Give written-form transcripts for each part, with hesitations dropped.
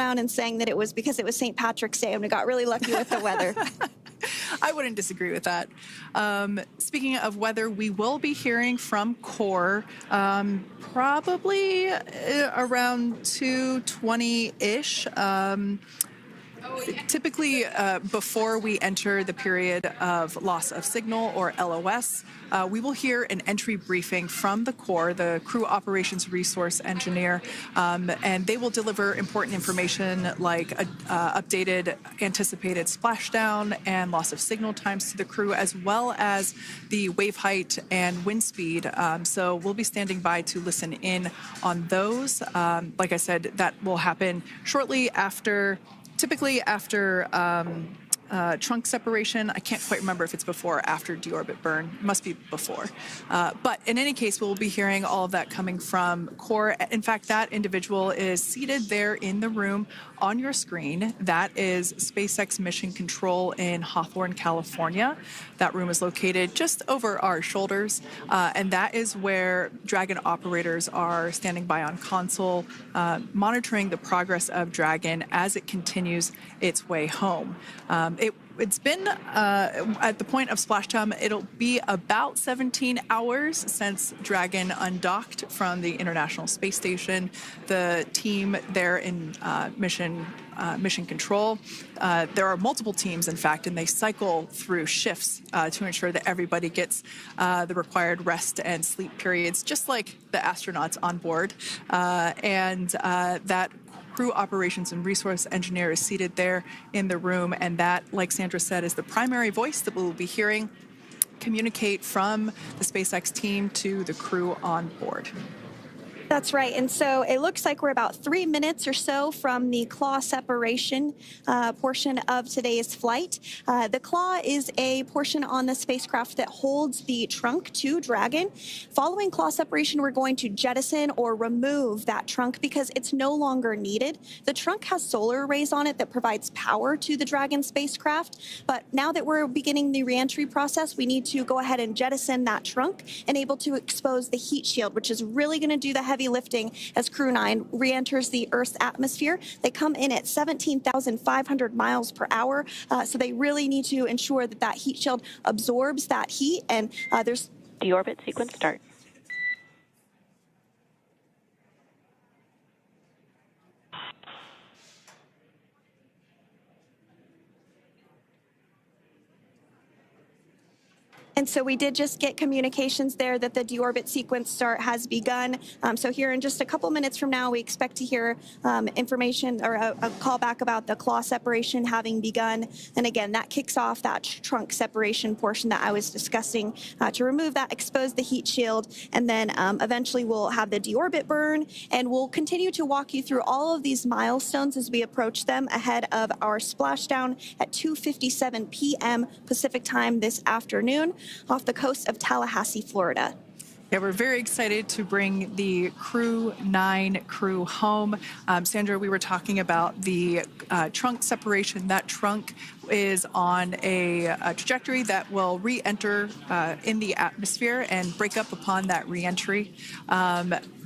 around and saying that it was because it was St. Patrick's Day and we got really lucky with the weather. I wouldn't disagree with that. Speaking of weather, we will be hearing from Core probably around 2:20-ish. Typically, before we enter the period of loss of signal, or LOS, we will hear an entry briefing from the Core, the Crew Operations Resource Engineer, and they will deliver important information like updated anticipated splashdown and loss of signal times to the crew, as well as the wave height and wind speed. So we'll be standing by to listen in on those. Like I said, that will happen shortly after. Typically after trunk separation. I can't quite remember if it's before or after deorbit burn. It must be before. But in any case, we'll be hearing all of that coming from Core. In fact, that individual is seated there in the room on your screen. That is SpaceX Mission Control in Hawthorne, California. That room is located just over our shoulders, and that is where Dragon operators are standing by on console, monitoring the progress of Dragon as it continues its way home. It's been, at the point of splashdown, it'll be about 17 hours since Dragon undocked from the International Space Station. The team there in Mission Control, there are multiple teams, in fact, and they cycle through shifts to ensure that everybody gets the required rest and sleep periods, just like the astronauts on board. That Crew Operations and Resource Engineer is seated there in the room, and that, like Sandra said, is the primary voice that we'll be hearing communicate from the SpaceX team to the crew on board. That's right. And so it looks like we're about 3 minutes or so from the claw separation portion of today's flight. The claw is a portion on the spacecraft that holds the trunk to Dragon. Following claw separation, we're going to jettison or remove that trunk because it's no longer needed. The trunk has solar arrays on it that provides power to the Dragon spacecraft. But now that we're beginning the reentry process, we need to go ahead and jettison that trunk and able to expose the heat shield, which is really going to do the heavy lifting as Crew-9 re-enters the Earth's atmosphere. They come in at 17,500 miles per hour, so they really need to ensure that that heat shield absorbs that heat, and there's... Deorbit sequence start. And so we did just get communications there that the deorbit sequence start has begun. So here in just a couple minutes from now, we expect to hear information or a call back about the claw separation having begun. And again, that kicks off that trunk separation portion that I was discussing to remove that, expose the heat shield, and then eventually we'll have the deorbit burn, and we'll continue to walk you through all of these milestones as we approach them ahead of our splashdown at 2:57 p.m. Pacific time this afternoon off the coast of Tallahassee, Florida. Yeah, we're very excited to bring the Crew-9 crew home. Sandra, we were talking about the trunk separation. That trunk is on a trajectory that will re-enter in the atmosphere and break up upon that re-entry.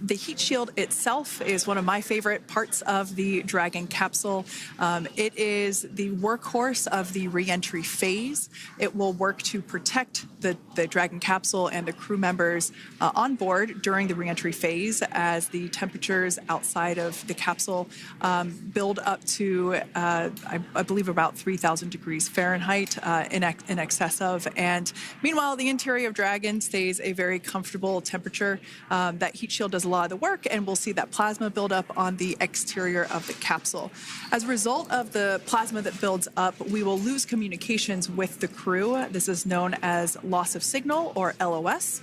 The heat shield itself is one of my favorite parts of the Dragon capsule. It is the workhorse of the re-entry phase. It will work to protect the Dragon capsule and the crew members on board during the re-entry phase as the temperatures outside of the capsule build up to, I believe, about 3,000 degrees Fahrenheit in excess of. And meanwhile, the interior of Dragon stays a very comfortable temperature. That heat shield does a lot of the work, and we'll see that plasma build up on the exterior of the capsule. As a result of the plasma that builds up, we will lose communications with the crew. This is known as loss of signal, or LOS.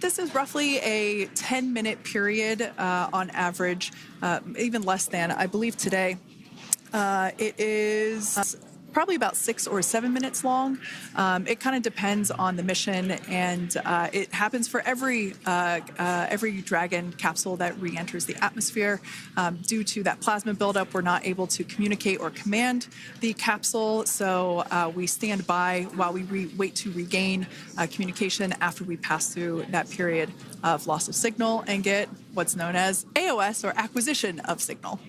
This is roughly a 10-minute period on average, even less than. I believe today it is probably about 6 or 7 minutes long. It kind of depends on the mission, and it happens for every Dragon capsule that re-enters the atmosphere. Due to that plasma buildup, we're not able to communicate or command the capsule, so we stand by while we wait to regain communication after we pass through that period of loss of signal and get what's known as AOS, or acquisition of signal.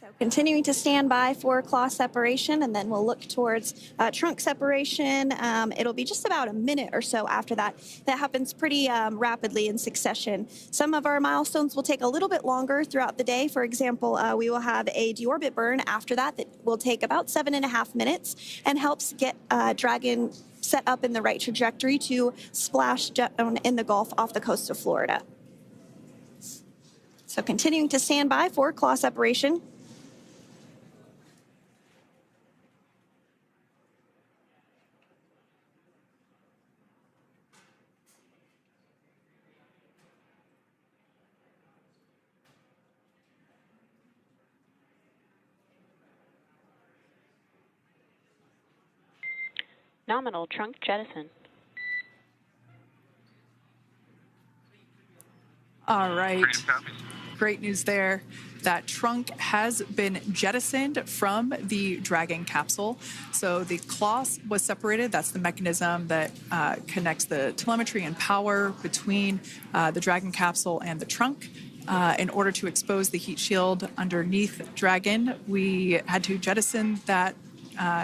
So continuing to stand by for claw separation, and then we'll look towards trunk separation. It'll be just about a minute or so after that. That happens pretty rapidly in succession. Some of our milestones will take a little bit longer throughout the day. For example, we will have a deorbit burn after that will take about 7.5 minutes and helps get Dragon set up in the right trajectory to splash down in the Gulf off the coast of Florida. So continuing to stand by for claw separation. Nominal trunk jettison. All right. Great news there. That trunk has been jettisoned from the Dragon capsule. So the claw was separated. That's the mechanism that connects the telemetry and power between the Dragon capsule and the trunk. In order to expose the heat shield underneath Dragon, we had to jettison that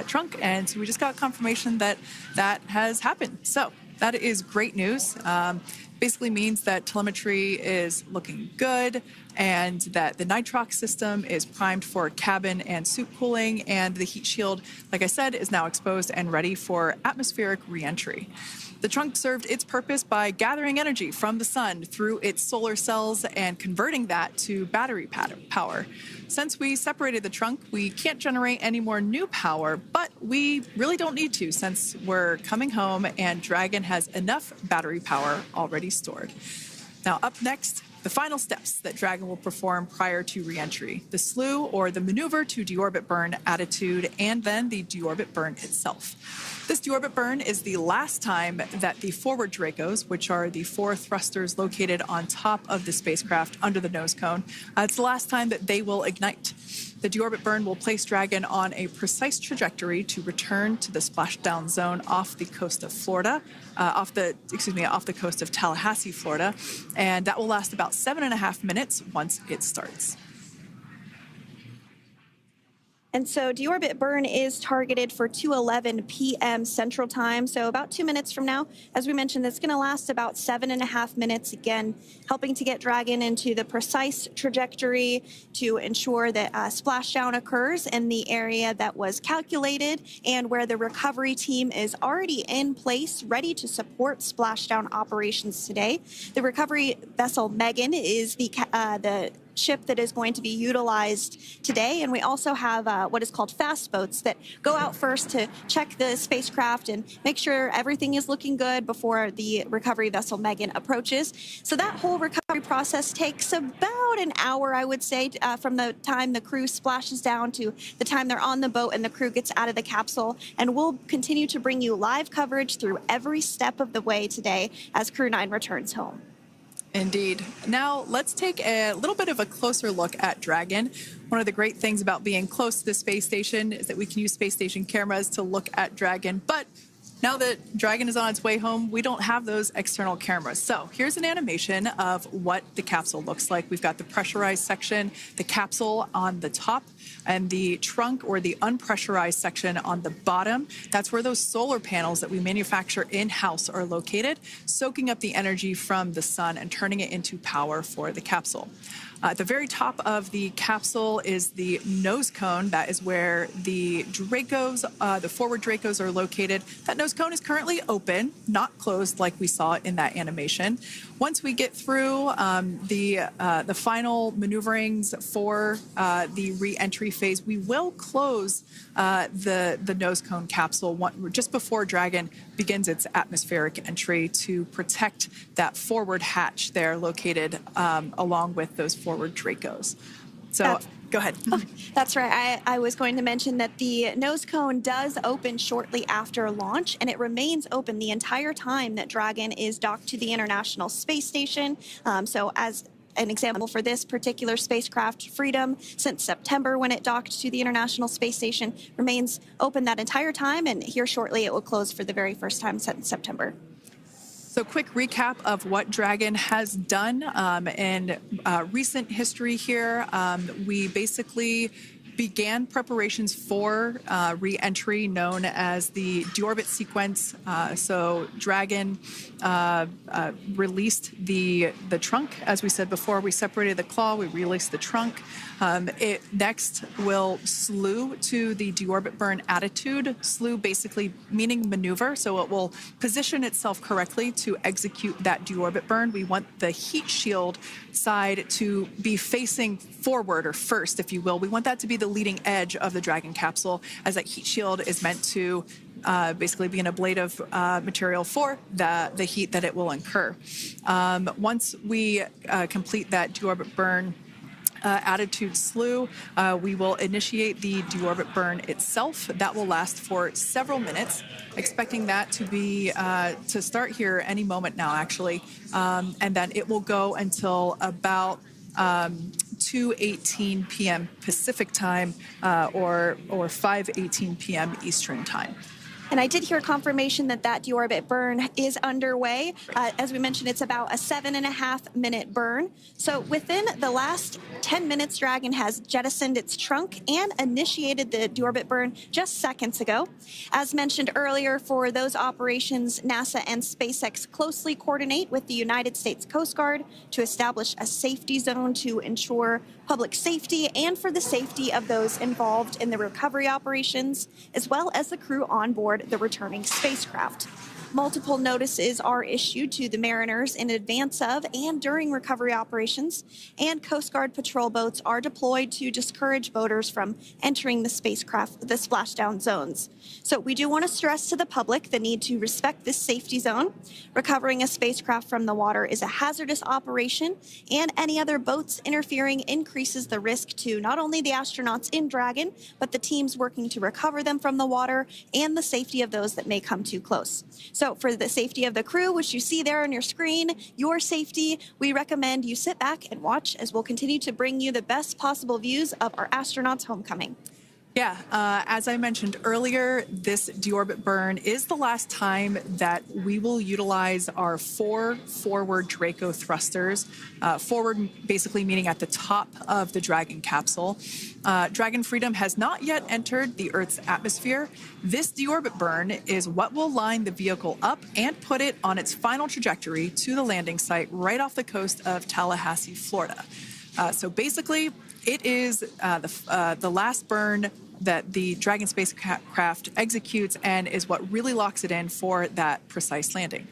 trunk, and so we just got confirmation that that has happened. So that is great news. Basically means that telemetry is looking good and that the nitrox system is primed for cabin and suit cooling, and the heat shield, like I said, is now exposed and ready for atmospheric reentry. The trunk served its purpose by gathering energy from the sun through its solar cells and converting that to battery power. Since we separated the trunk, we can't generate any more new power, but we really don't need to since we're coming home and Dragon has enough battery power already stored. Now, up next, the final steps that Dragon will perform prior to reentry: the slew, or the maneuver to deorbit burn attitude, and then the deorbit burn itself. This deorbit burn is the last time that the forward Dracos, which are the 4 thrusters located on top of the spacecraft under the nose cone, it's the last time that they will ignite. The deorbit burn will place Dragon on a precise trajectory to return to the splashdown zone off the coast of Florida, off the coast of Tallahassee, Florida, and that will last about 7.5 minutes once it starts. And so deorbit burn is targeted for 2:11 p.m. Central Time, so about 2 minutes from now. As we mentioned, it's going to last about 7.5 minutes, again, helping to get Dragon into the precise trajectory to ensure that splashdown occurs in the area that was calculated and where the recovery team is already in place, ready to support splashdown operations today. The recovery vessel Megan is the ship that is going to be utilized today, and we also have what is called fast boats that go out first to check the spacecraft and make sure everything is looking good before the recovery vessel Megan approaches. So that whole recovery process takes about an hour, I would say, from the time the crew splashes down to the time they're on the boat and the crew gets out of the capsule. And we'll continue to bring you live coverage through every step of the way today as Crew-9 returns home. Indeed. Now, let's take a little bit of a closer look at Dragon. One of the great things about being close to the space station is that we can use space station cameras to look at Dragon. But now that Dragon is on its way home, we don't have those external cameras. So here's an animation of what the capsule looks like. We've got the pressurized section, the capsule on the top, and the trunk, or the unpressurized section, on the bottom. That's where those solar panels that we manufacture in-house are located, soaking up the energy from the sun and turning it into power for the capsule. At the very top of the capsule is the nose cone. That is where the Dracos, the forward Dracos, are located. That nose cone is currently open, not closed like we saw in that animation. Once we get through the final maneuverings for the re-entry phase, we will close the nose cone capsule just before Dragon begins its atmospheric entry to protect that forward hatch there located along with those forward Dracos. So go ahead. Oh, that's right. I was going to mention that the nose cone does open shortly after launch, and it remains open the entire time that Dragon is docked to the International Space Station. So as an example for this particular spacecraft, Freedom, since September when it docked to the International Space Station, remains open that entire time, and here shortly it will close for the very first time since September. So quick recap of what Dragon has done in recent history here. We basically began preparations for re-entry known as the deorbit sequence. So Dragon released the trunk. As we said before, we separated the claw, we released the trunk. It next will slew to the deorbit burn attitude. Slew basically meaning maneuver, so it will position itself correctly to execute that deorbit burn. We want the heat shield side to be facing forward, or first, if you will. We want that to be the leading edge of the Dragon capsule, as that heat shield is meant to basically be an ablative material for the heat that it will incur. Once we complete that deorbit burn attitude slew, we will initiate the deorbit burn itself. That will last for several minutes, expecting that to be to start here any moment now, actually, and then it will go until about 2:18 p.m. Pacific time or 5:18 p.m. Eastern time. And I did hear confirmation that deorbit burn is underway. As we mentioned, it's about a 7.5-minute burn. So within the last 10 minutes, Dragon has jettisoned its trunk and initiated the deorbit burn just seconds ago. As mentioned earlier, for those operations, NASA and SpaceX closely coordinate with the United States Coast Guard to establish a safety zone to ensure public safety and for the safety of those involved in the recovery operations, as well as the crew on board the returning spacecraft. Multiple notices are issued to the mariners in advance of and during recovery operations, and Coast Guard patrol boats are deployed to discourage boaters from entering the spacecraft, the splashdown zones. So we do want to stress to the public the need to respect this safety zone. Recovering a spacecraft from the water is a hazardous operation, and any other boats interfering increases the risk to not only the astronauts in Dragon, but the teams working to recover them from the water and the safety of those that may come too close. So for the safety of the crew, which you see there on your screen, your safety, we recommend you sit back and watch as we'll continue to bring you the best possible views of our astronauts' homecoming. Yeah, as I mentioned earlier, this deorbit burn is the last time that we will utilize our 4 forward Draco thrusters. Forward basically meaning at the top of the Dragon capsule. Dragon Freedom has not yet entered the Earth's atmosphere. This deorbit burn is what will line the vehicle up and put it on its final trajectory to the landing site right off the coast of Tallahassee, Florida. So basically, it is the last burn that the Dragon spacecraft executes and is what really locks it in for that precise landing.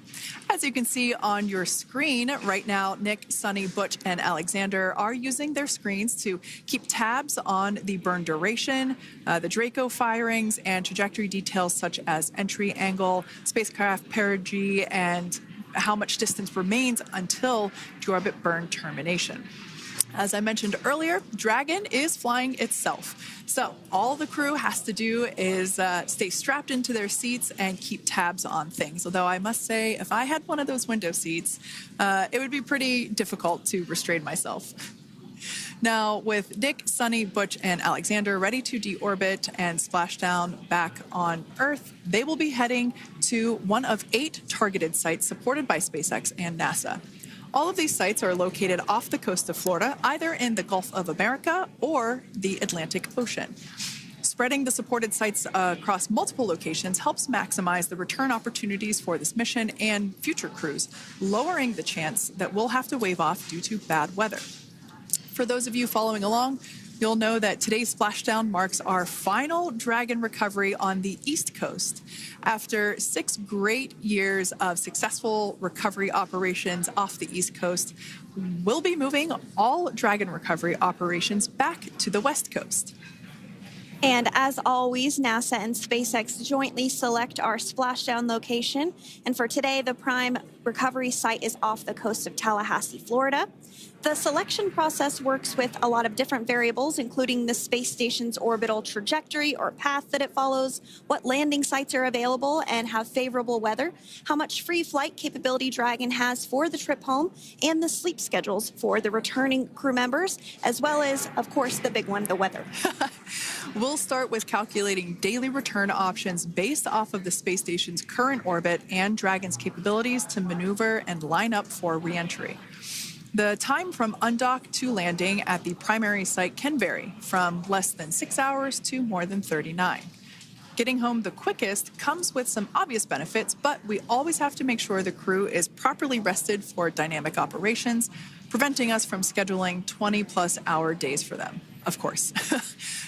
As you can see on your screen right now, Nick, Suni, Butch, and Aleksandr are using their screens to keep tabs on the burn duration, the Draco firings, and trajectory details such as entry angle, spacecraft perigee, and how much distance remains until deorbit burn termination. As I mentioned earlier, Dragon is flying itself. So all the crew has to do is stay strapped into their seats and keep tabs on things. Although I must say, if I had one of those window seats, it would be pretty difficult to restrain myself. Now, with Nick, Suni, Butch, and Aleksandr ready to deorbit and splash down back on Earth, they will be heading to one of 8 targeted sites supported by SpaceX and NASA. All of these sites are located off the coast of Florida, either in the Gulf of America or the Atlantic Ocean. Spreading the supported sites across multiple locations helps maximize the return opportunities for this mission and future crews, lowering the chance that we'll have to wave off due to bad weather. For those of you following along, you'll know that today's splashdown marks our final Dragon recovery on the East Coast. After 6 great years of successful recovery operations off the East Coast, we'll be moving all Dragon recovery operations back to the West Coast. And as always, NASA and SpaceX jointly select our splashdown location. And for today, the prime recovery site is off the coast of Tallahassee, Florida. The selection process works with a lot of different variables, including the space station's orbital trajectory or path that it follows, what landing sites are available and have favorable weather, how much free flight capability Dragon has for the trip home, and the sleep schedules for the returning crew members, as well as, of course, the big one, the weather. We'll start with calculating daily return options based off of the space station's current orbit and Dragon's capabilities to maneuver and line up for re-entry. The time from undock to landing at the primary site can vary from less than 6 hours to more than 39. Getting home the quickest comes with some obvious benefits, but we always have to make sure the crew is properly rested for dynamic operations, preventing us from scheduling 20-plus hour days for them, of course.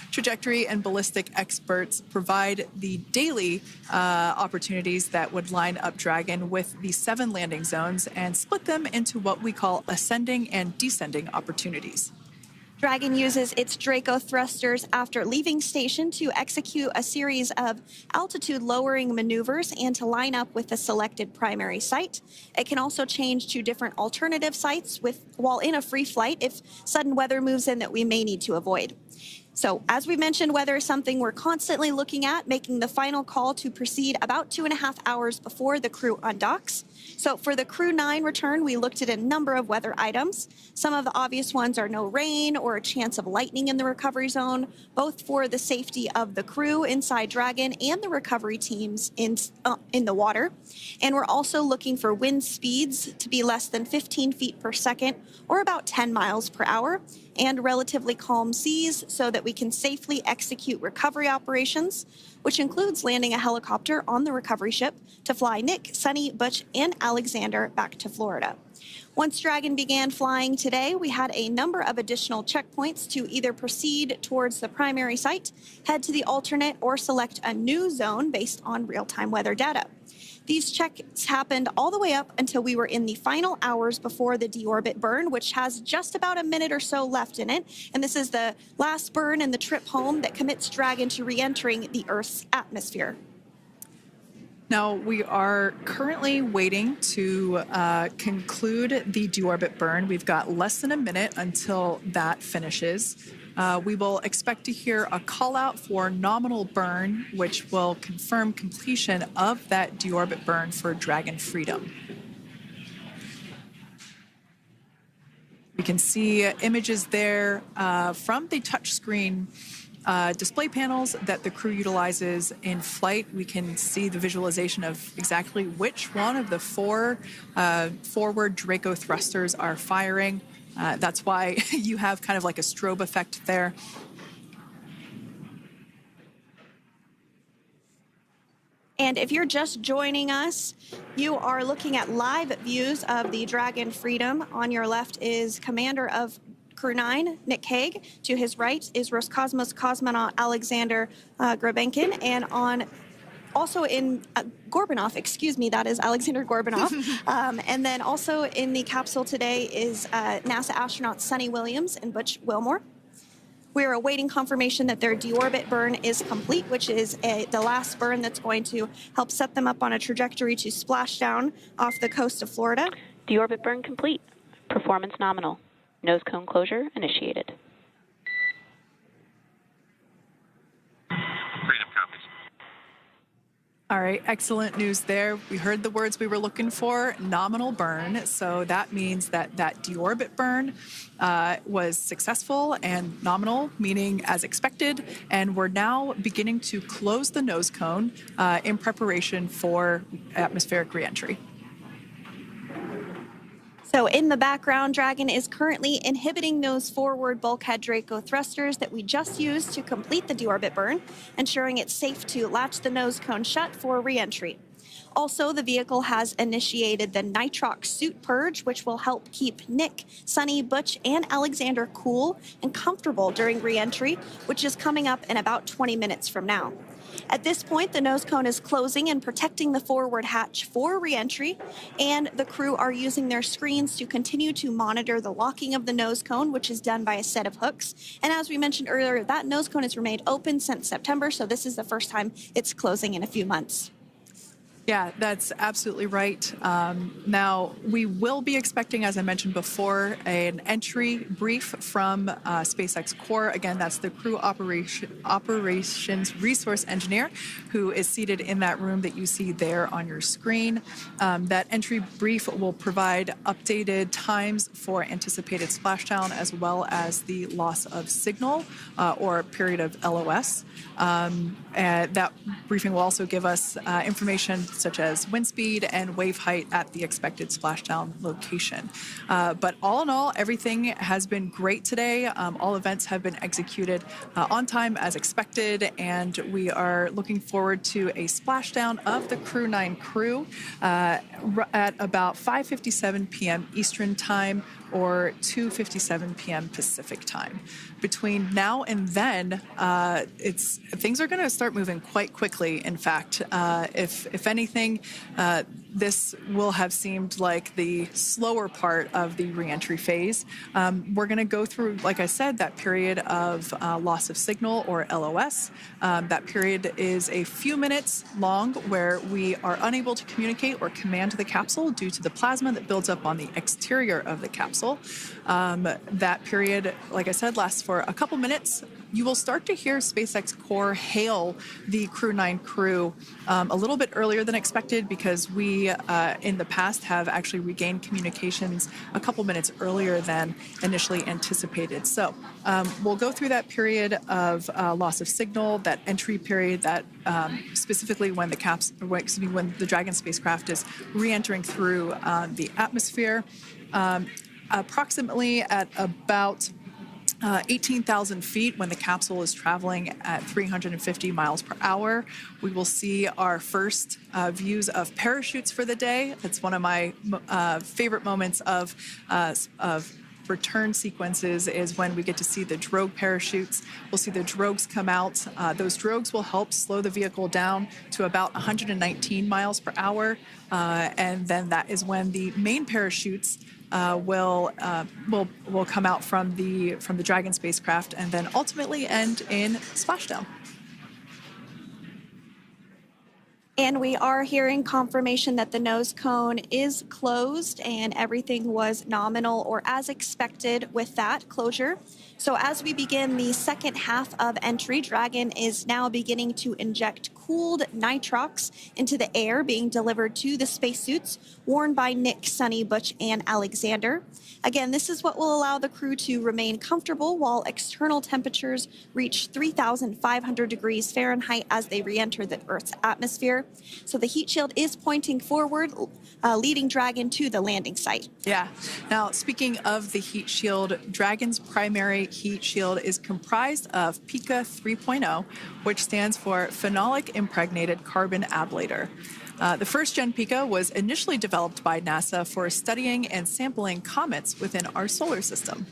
Trajectory and ballistic experts provide the daily opportunities that would line up Dragon with the 7 landing zones and split them into what we call ascending and descending opportunities. Dragon uses its Draco thrusters after leaving station to execute a series of altitude-lowering maneuvers and to line up with the selected primary site. It can also change to different alternative sites while in a free flight if sudden weather moves in that we may need to avoid. So, as we mentioned, weather is something we're constantly looking at, making the final call to proceed about 2.5 hours before the crew undocks. So for the Crew-9 return, we looked at a number of weather items. Some of the obvious ones are no rain or a chance of lightning in the recovery zone, both for the safety of the crew inside Dragon and the recovery teams in the water. And we're also looking for wind speeds to be less than 15 feet per second or about 10 miles per hour, and relatively calm seas so that we can safely execute recovery operations, which includes landing a helicopter on the recovery ship to fly Nick, Suni, Butch, and Aleksandr back to Florida. Once Dragon began flying today, we had a number of additional checkpoints to either proceed towards the primary site, head to the alternate, or select a new zone based on real-time weather data. These checks happened all the way up until we were in the final hours before the deorbit burn, which has just about a minute or so left in it. And this is the last burn in the trip home that commits Dragon to re-entering the Earth's atmosphere. Now, we are currently waiting to conclude the deorbit burn. We've got less than a minute until that finishes. We will expect to hear a call out for nominal burn, which will confirm completion of that deorbit burn for Dragon Freedom. We can see images there from the touchscreen display panels that the crew utilizes in flight. We can see the visualization of exactly which one of the 4 forward Draco thrusters are firing. That's why you have kind of like a strobe effect there. And if you're just joining us, you are looking at live views of the Dragon Freedom. On your left is Commander of Crew-9, Nick Hague. To his right is Roscosmos cosmonaut Aleksandr Gorbunov, and also in Gorbunov, excuse me, that is Aleksandr Gorbunov. And then also in the capsule today is NASA astronauts Suni Williams and Butch Wilmore. We are awaiting confirmation that their deorbit burn is complete, which is the last burn that's going to help set them up on a trajectory to Splashdown off the coast of Florida. Deorbit burn complete. Performance nominal. Nose cone closure initiated. Freedom copies. All right, excellent news there. We heard the words we were looking for, nominal burn. So that means that that deorbit burn was successful and nominal, meaning as expected. And we're now beginning to close the nose cone in preparation for atmospheric reentry. So in the background, Dragon is currently inhibiting those forward bulkhead Draco thrusters that we just used to complete the deorbit burn, ensuring it's safe to latch the nose cone shut for reentry. Also, the vehicle has initiated the nitrox suit purge, which will help keep Nick, Suni, Butch, and Aleksandr cool and comfortable during reentry, which is coming up in about 20 minutes from now. At this point, the nose cone is closing and protecting the forward hatch for reentry, and the crew are using their screens to continue to monitor the locking of the nose cone, which is done by a set of hooks. And as we mentioned earlier, that nose cone has remained open since September, so this is the first time it's closing in a few months. Yeah, that's absolutely right. Now, we will be expecting, as I mentioned before, an entry brief from SpaceX Core. Again, that's the crew operations resource engineer who is seated in that room that you see there on your screen. That entry brief will provide updated times for anticipated splashdown as well as the loss of signal or period of LOS. And that briefing will also give us information such as wind speed and wave height at the expected splashdown location. But all in all, everything has been great today. All events have been executed on time as expected, and we are looking forward to a splashdown of the Crew-9 crew at about 5:57 p.m. Eastern Time or 2:57 p.m. Pacific Time. Between now and then, things are going to start moving quite quickly. In fact, if anything, this will have seemed like the slower part of the reentry phase. We're going to go through, like I said, that period of loss of signal, or LOS. That period is a few minutes long where we are unable to communicate or command the capsule due to the plasma that builds up on the exterior of the capsule. That period, like I said, lasts for a couple minutes. You will start to hear SpaceX core hail the Crew-9 crew a little bit earlier than expected, because we, in the past, have actually regained communications a couple minutes earlier than initially anticipated. So we'll go through that period of loss of signal, that entry period, that specifically when the Dragon spacecraft is re-entering through the atmosphere. Approximately at about 18,000 feet, when the capsule is traveling at 350 miles per hour, we will see our first views of parachutes for the day. It's one of my favorite moments of return sequences, is when we get to see the drogue parachutes. We'll see the drogues come out. Those drogues will help slow the vehicle down to about 119 miles per hour. And then that is when the main parachutes will come out from the Dragon spacecraft, and then ultimately end in splashdown. And we are hearing confirmation that the nose cone is closed and everything was nominal or as expected with that closure. So as we begin the second half of entry, Dragon is now beginning to inject cooled nitrox into the air being delivered to the spacesuits worn by Nick, Suni, Butch, and Aleksandr. Again, this is what will allow the crew to remain comfortable while external temperatures reach 3,500 degrees Fahrenheit as they re-enter the Earth's atmosphere. So the heat shield is pointing forward, leading Dragon to the landing site. Yeah. Now, speaking of the heat shield, Dragon's primary heat shield is comprised of PICA 3.0, which stands for Phenolic Impregnated Carbon Ablator. The first-gen PICA was initially developed by NASA for studying and sampling comets within our solar system.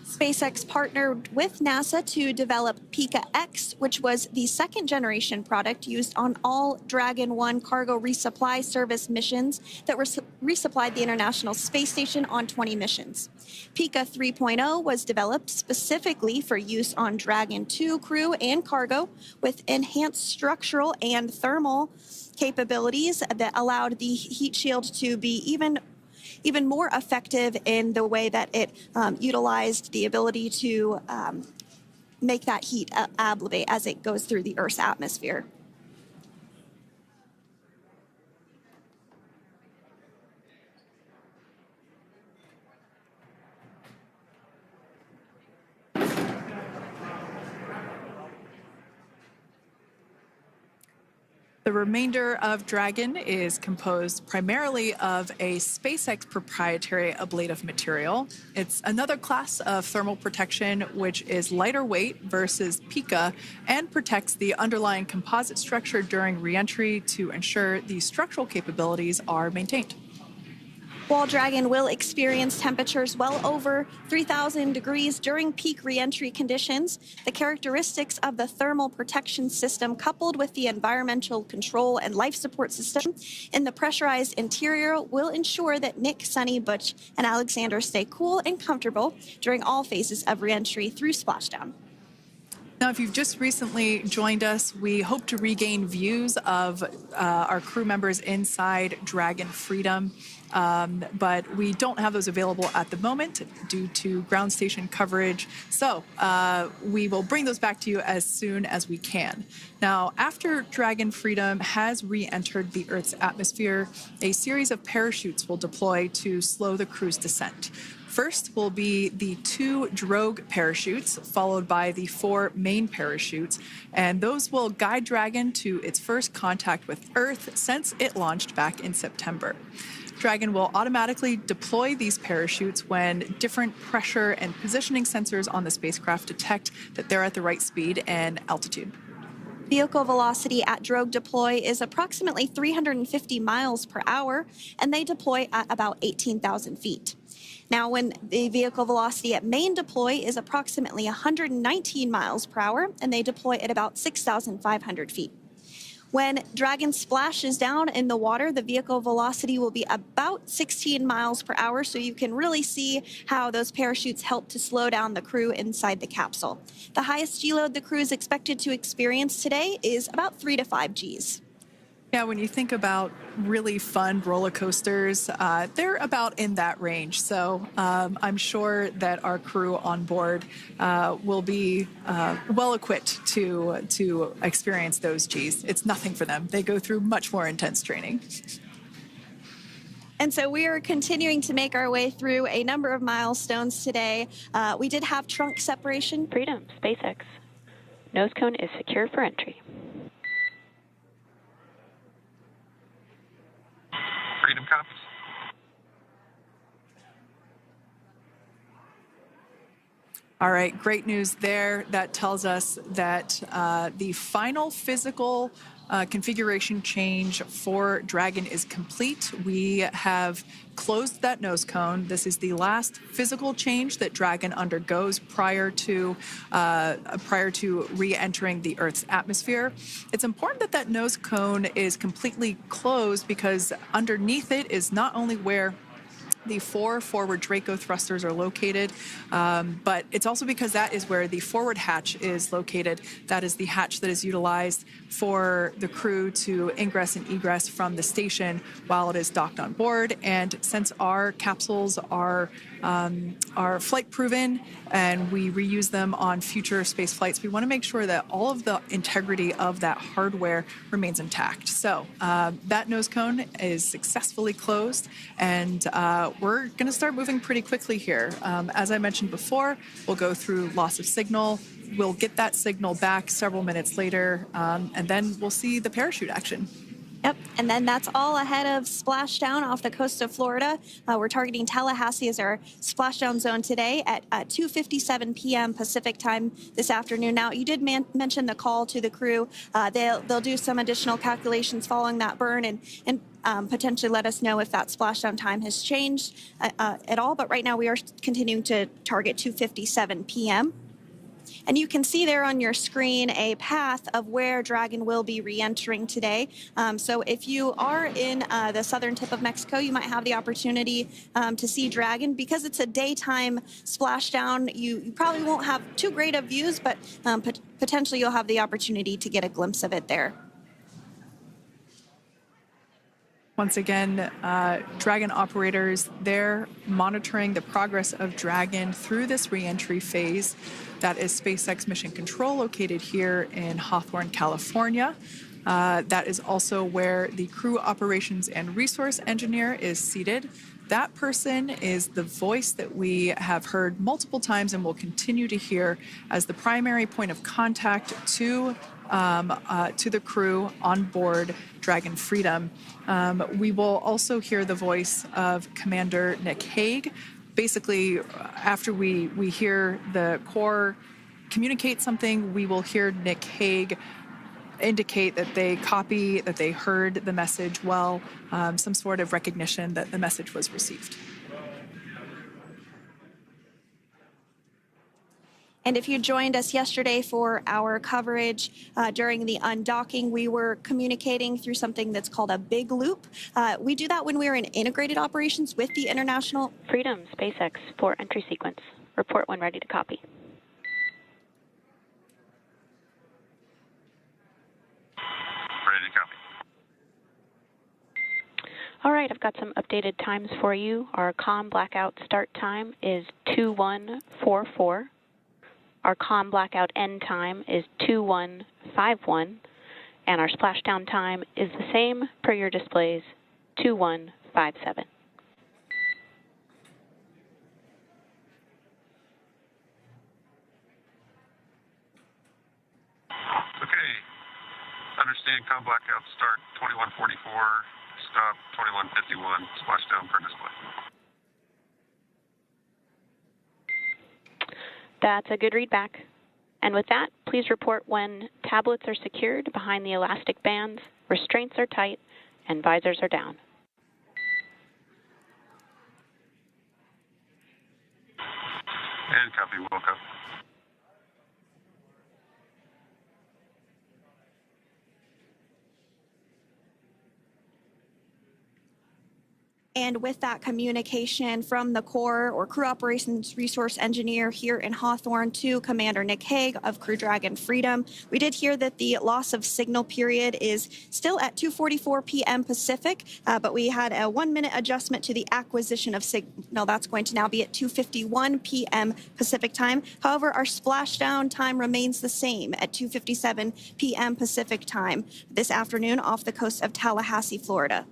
SpaceX partnered with NASA to develop PICA-X, which was the second-generation product used on all Dragon 1 cargo resupply service missions that resupplied the International Space Station on 20 missions. PICA 3.0 was developed specifically for use on Dragon 2 crew and cargo, with enhanced structural and thermal capabilities that allowed the heat shield to be even more effective in the way that it utilized the ability to make that heat ablevate as it goes through the Earth's atmosphere. The remainder of Dragon is composed primarily of a SpaceX proprietary ablative material. It's another class of thermal protection which is lighter weight versus PICA and protects the underlying composite structure during reentry to ensure the structural capabilities are maintained. While Dragon will experience temperatures well over 3,000 degrees during peak reentry conditions, the characteristics of the thermal protection system, coupled with the environmental control and life support system in the pressurized interior, will ensure that Nick, Suni, Butch, and Aleksandr stay cool and comfortable during all phases of reentry through splashdown. Now, if you've just recently joined us, we hope to regain views of our crew members inside Dragon Freedom. But we don't have those available at the moment due to ground station coverage. So we will bring those back to you as soon as we can. Now, after Dragon Freedom has re-entered the Earth's atmosphere, a series of parachutes will deploy to slow the crew's descent. First will be the 2 drogue parachutes, followed by the 4 main parachutes, and those will guide Dragon to its first contact with Earth since it launched back in September. Dragon will automatically deploy these parachutes when different pressure and positioning sensors on the spacecraft detect that they're at the right speed and altitude. Vehicle velocity at drogue deploy is approximately 350 miles per hour, and they deploy at about 18,000 feet. Now, when the vehicle velocity at main deploy is approximately 119 miles per hour, and they deploy at about 6,500 feet. When Dragon splashes down in the water, the vehicle velocity will be about 16 miles per hour, so you can really see how those parachutes help to slow down the crew inside the capsule. The highest G-load the crew is expected to experience today is about 3 to 5 Gs. Yeah, when you think about really fun roller coasters, they're about in that range. So I'm sure that our crew on board will be well equipped to experience those Gs. It's nothing for them. They go through much more intense training. And so we are continuing to make our way through a number of milestones today. We did have trunk separation. Freedom, SpaceX. Nose cone is secure for entry. Freedom copies. All right, great news there. That tells us that the final physical configuration change for Dragon is complete. We have closed that nose cone. This is the last physical change that Dragon undergoes prior to re-entering the Earth's atmosphere. It's important that that nose cone is completely closed because underneath it is not only where the 4 forward Draco thrusters are located, but it's also because that is where the forward hatch is located. That is the hatch that is utilized for the crew to ingress and egress from the station while it is docked on board. And since our capsules are flight proven and we reuse them on future space flights, we want to make sure that all of the integrity of that hardware remains intact. So that nose cone is successfully closed, and we're going to start moving pretty quickly here. As I mentioned before, we'll go through loss of signal. We'll get that signal back several minutes later, and then we'll see the parachute action. Yep, and then that's all ahead of Splashdown off the coast of Florida. We're targeting Tallahassee as our splashdown zone today at 2:57 p.m. Pacific time this afternoon. Now, you did mention the call to the crew. They'll do some additional calculations following that burn and potentially let us know if that splashdown time has changed at all. But right now, we are continuing to target 2:57 p.m. And you can see there on your screen a path of where Dragon will be re-entering today. So if you are in the southern tip of Mexico, you might have the opportunity to see Dragon. Because it's a daytime splashdown, you probably won't have too great of views, but potentially you'll have the opportunity to get a glimpse of it there. Once again, Dragon operators, they're monitoring the progress of Dragon through this re-entry phase. That is SpaceX Mission Control, located here in Hawthorne, California. That is also where the crew operations and resource engineer is seated. That person is the voice that we have heard multiple times and will continue to hear as the primary point of contact to the crew on board Dragon Freedom. We will also hear the voice of Commander Nick Hague. Basically, after we hear the Corps communicate something, we will hear Nick Hague indicate that they copy, that they heard the message well, some sort of recognition that the message was received. And if you joined us yesterday for our coverage during the undocking, we were communicating through something that's called a big loop. We do that when we're in integrated operations with the International Freedom, SpaceX, for entry sequence. Report when ready to copy. Ready to copy. All right, I've got some updated times for you. Our comm blackout start time is 2144. Our comm blackout end time is 2151, and our splashdown time is the same per your displays, 2157. understand. Com blackout start 2144, stop 2151, splashdown per display. That's a good readback. And with that, please report when tablets are secured behind the elastic bands, restraints are tight, and visors are down. And copy, Wilco. And with that communication from the Corps or Crew Operations Resource Engineer here in Hawthorne to Commander Nick Hague of Crew Dragon Freedom, we did hear that the loss of signal period is still at 2:44 p.m. Pacific, but we had a 1-minute adjustment to the acquisition of signal. That's going to now be at 2:51 p.m. Pacific time. However, our splashdown time remains the same at 2:57 p.m. Pacific time this afternoon off the coast of Tallahassee, Florida.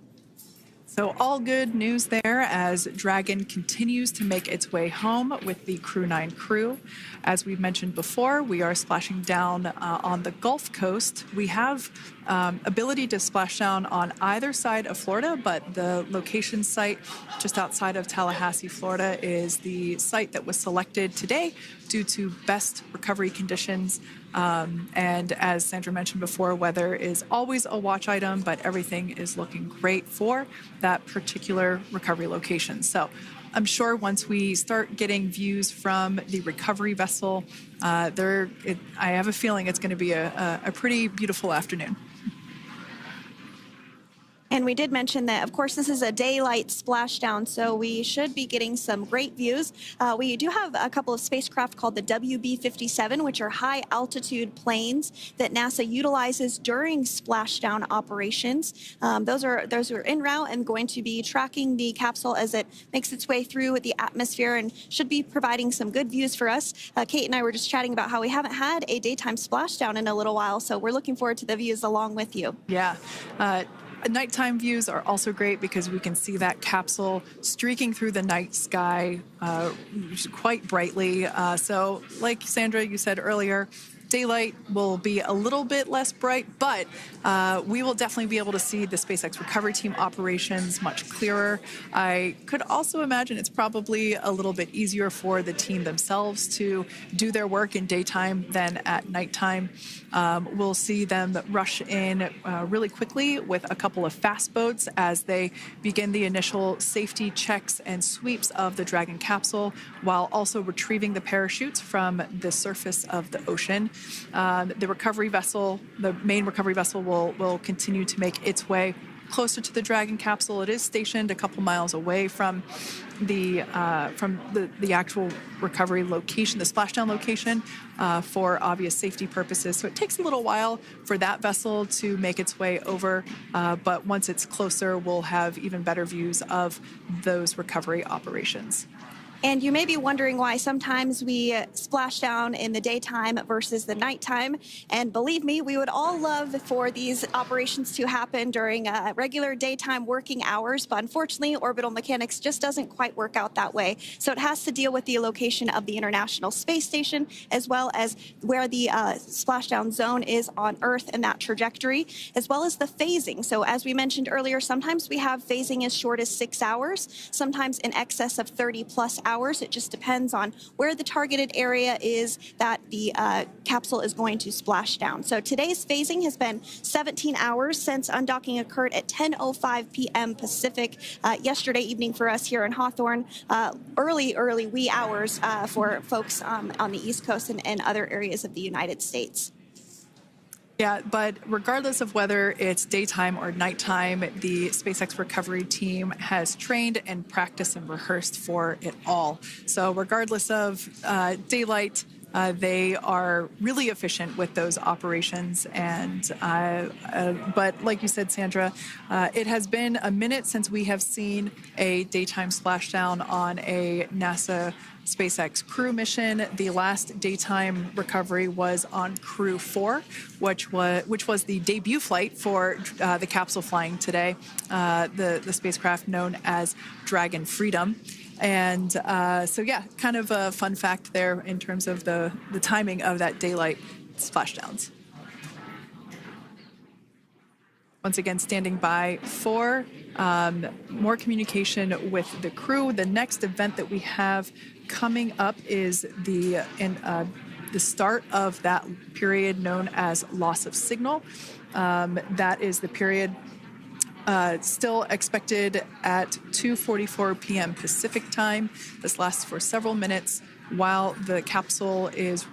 So all good news there as Dragon continues to make its way home with the Crew-9 crew. As we've mentioned before, we are splashing down on the Gulf Coast. We have ability to splash down on either side of Florida, but the location site just outside of Tallahassee, Florida is the site that was selected today due to best recovery conditions. And as Sandra mentioned before, weather is always a watch item, but everything is looking great for that particular recovery location. So I'm sure once we start getting views from the recovery vessel, I have a feeling it's going to be a pretty beautiful afternoon. And we did mention that, of course, this is a daylight splashdown, so we should be getting some great views. We do have a couple of spacecraft called the WB-57, which are high-altitude planes that NASA utilizes during splashdown operations. Those are en route and going to be tracking the capsule as it makes its way through the atmosphere and should be providing some good views for us. Kate and I were just chatting about how we haven't had a daytime splashdown in a little while, so we're looking forward to the views along with you. Yeah. Nighttime views are also great because we can see that capsule streaking through the night sky quite brightly. So like Sandra, you said earlier, daylight will be a little bit less bright, but we will definitely be able to see the SpaceX recovery team operations much clearer. I could also imagine it's probably a little bit easier for the team themselves to do their work in daytime than at nighttime. We'll see them rush in really quickly with a couple of fast boats as they begin the initial safety checks and sweeps of the Dragon capsule, while also retrieving the parachutes from the surface of the ocean. The recovery vessel, the main recovery vessel, will continue to make its way closer to the Dragon capsule. It is stationed a couple miles away from the actual recovery location, the splashdown location, for obvious safety purposes. So it takes a little while for that vessel to make its way over, but once it's closer, we'll have even better views of those recovery operations. And you may be wondering why sometimes we splash down in the daytime versus the nighttime. And believe me, we would all love for these operations to happen during regular daytime working hours. But unfortunately, orbital mechanics just doesn't quite work out that way. So it has to deal with the location of the International Space Station, as well as where the splashdown zone is on Earth and that trajectory, as well as the phasing. So as we mentioned earlier, sometimes we have phasing as short as 6 hours, sometimes in excess of 30+ hours. It just depends on where the targeted area is that the capsule is going to splash down. So today's phasing has been 17 hours since undocking occurred at 10:05 p.m. Pacific yesterday evening for us here in Hawthorne. Early wee hours for folks on the East Coast and other areas of the United States. Yeah, but regardless of whether it's daytime or nighttime, the SpaceX recovery team has trained and practiced and rehearsed for it all. So regardless of daylight, they are really efficient with those operations. And but like you said, Sandra, it has been a minute since we have seen a daytime splashdown on a NASA SpaceX crew mission. The last daytime recovery was on Crew-4, which was the debut flight for the capsule flying today, the spacecraft known as Dragon Freedom. And so, yeah, kind of a fun fact there in terms of the timing of that daylight splashdowns. once again standing by for more communication with the crew. The next event that we have coming up is the start of that period known as loss of signal. That is the period still expected at 2:44 p.m. Pacific time. This lasts for several minutes while the capsule is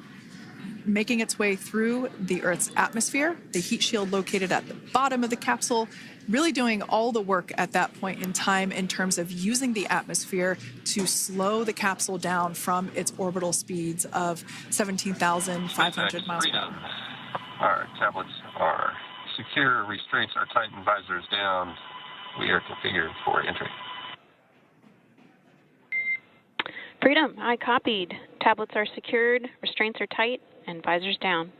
making its way through the Earth's atmosphere. The heat shield located at the bottom of the capsule, really doing all the work at that point in time in terms of using the atmosphere to slow the capsule down from its orbital speeds of 17,500 miles per hour. Our tablets are secure, restraints are tightened, visors down. We are configured for entry. Freedom, I copied. Tablets are secured, restraints are tight, and visors down.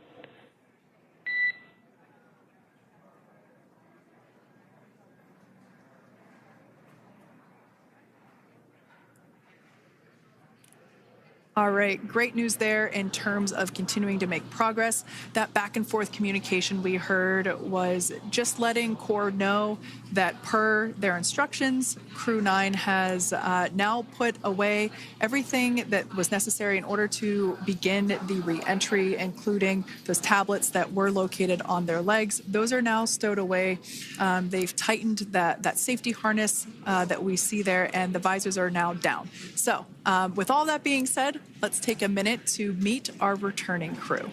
All right, great news there in terms of continuing to make progress. That back and forth communication we heard was just letting Core know that per their instructions, Crew-9 has now put away everything that was necessary in order to begin the re-entry, including those tablets that were located on their legs. Those are now stowed away. They've tightened that safety harness that we see there, and the visors are now down. So with all that being said, let's take a minute to meet our returning crew.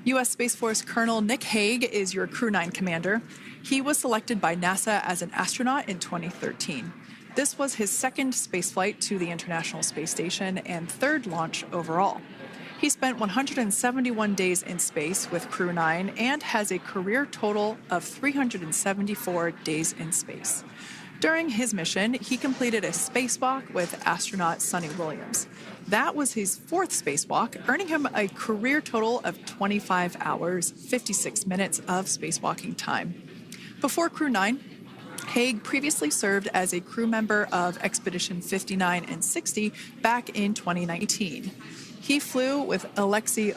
U.S. Space Force Colonel Nick Hague is your Crew-9 commander. He was selected by NASA as an astronaut in 2013. This was his second spaceflight to the International Space Station and third launch overall. He spent 171 days in space with Crew-9 and has a career total of 374 days in space. During his mission, he completed a spacewalk with astronaut Suni Williams. That was his fourth spacewalk, earning him a career total of 25 hours, 56 minutes of spacewalking time. Before Crew-9, Hague previously served as a crew member of Expedition 59 and 60 back in 2019. He flew with Aleksandr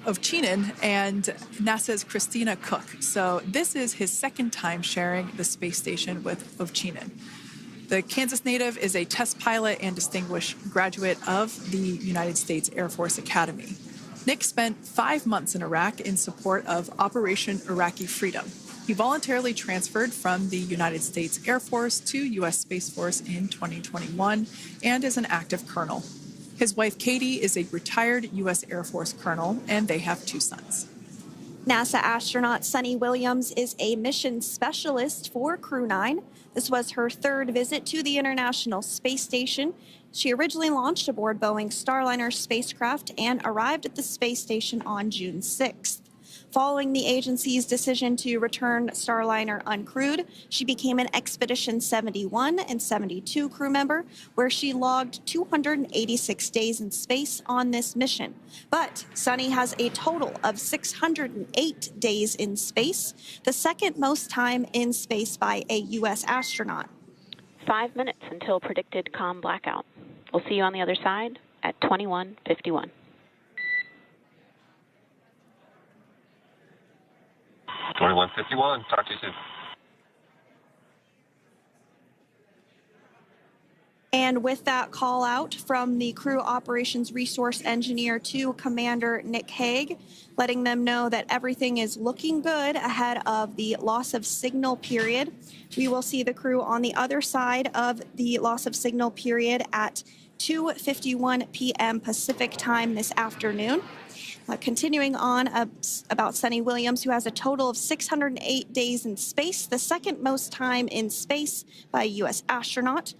Ovchinin and NASA's Christina Cook. So this is his second time sharing the space station with Ovchinin. The Kansas native is a test pilot and distinguished graduate of the United States Air Force Academy. Nick spent 5 months in Iraq in support of Operation Iraqi Freedom. He voluntarily transferred from the United States Air Force to U.S. Space Force in 2021 and is an active colonel. His wife, Katie, is a retired U.S. Air Force colonel, and they have 2 sons. NASA astronaut Suni Williams is a mission specialist for Crew-9. This was her third visit to the International Space Station. She originally launched aboard Boeing Starliner spacecraft and arrived at the space station on June 6th. Following the agency's decision to return Starliner uncrewed, she became an Expedition 71 and 72 crew member, where she logged 286 days in space on this mission. But Suni has a total of 608 days in space, the second most time in space by a U.S. astronaut. 5 minutes until predicted comm blackout. We'll see you on the other side at 21:51. 21:51. Talk to you soon. And with that call out from the crew operations resource engineer to Commander Nick Hague, letting them know that everything is looking good ahead of the loss of signal period. We will see the crew on the other side of the loss of signal period at 2:51 p.m. Pacific time this afternoon. Continuing on about Suni Williams, who has a total of 608 days in space, the second most time in space by a U.S. astronaut.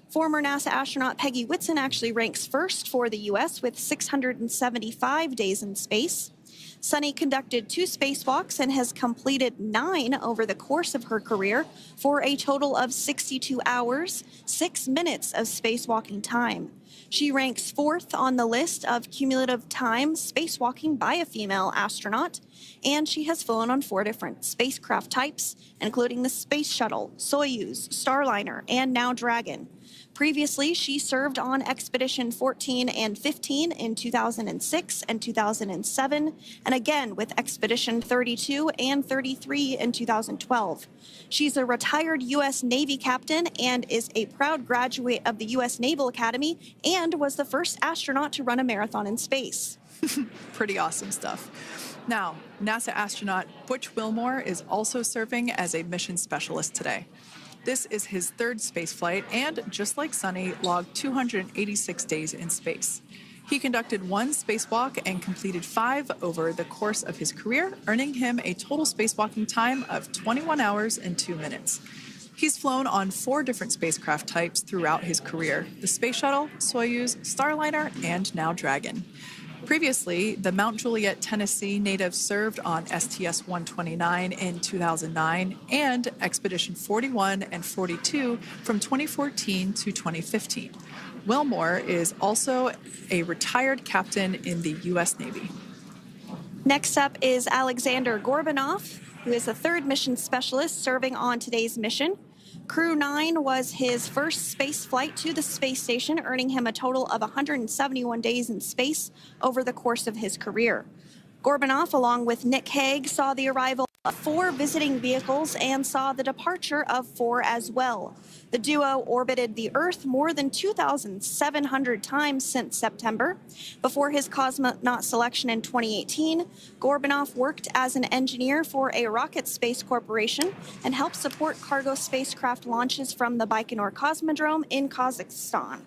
Former NASA astronaut Peggy Whitson actually ranks first for the U.S. with 675 days in space. Suni conducted 2 spacewalks and has completed 9 over the course of her career for a total of 62 hours, 6 minutes of spacewalking time. She ranks 4th on the list of cumulative time spacewalking by a female astronaut, and she has flown on 4 different spacecraft types, including the Space Shuttle, Soyuz, Starliner, and now Dragon. Previously, she served on Expedition 14 and 15 in 2006 and 2007, and again with Expedition 32 and 33 in 2012. She's a retired U.S. Navy captain and is a proud graduate of the U.S. Naval Academy and was the first astronaut to run a marathon in space. Pretty awesome stuff. Now, NASA astronaut Butch Wilmore is also serving as a mission specialist today. This is his third spaceflight and, just like Suni, logged 286 days in space. He conducted one spacewalk and completed 5 over the course of his career, earning him a total spacewalking time of 21 hours and 2 minutes. He's flown on 4 different spacecraft types throughout his career: the Space Shuttle, Soyuz, Starliner, and now Dragon. Previously, the Mount Juliet, Tennessee native served on STS-129 in 2009 and Expedition 41 and 42 from 2014 to 2015. Wilmore is also a retired captain in the U.S. Navy. Next up is Aleksandr Gorbunov, who is the third mission specialist serving on today's mission. Crew-9 was his first space flight to the space station, earning him a total of 171 days in space over the course of his career. Gorbunov, along with Nick Hague, saw the arrival of 4 visiting vehicles and saw the departure of 4 as well. The duo orbited the Earth more than 2,700 times since September. Before his cosmonaut selection in 2018, Gorbunov worked as an engineer for a rocket space corporation and helped support cargo spacecraft launches from the Baikonur Cosmodrome in Kazakhstan.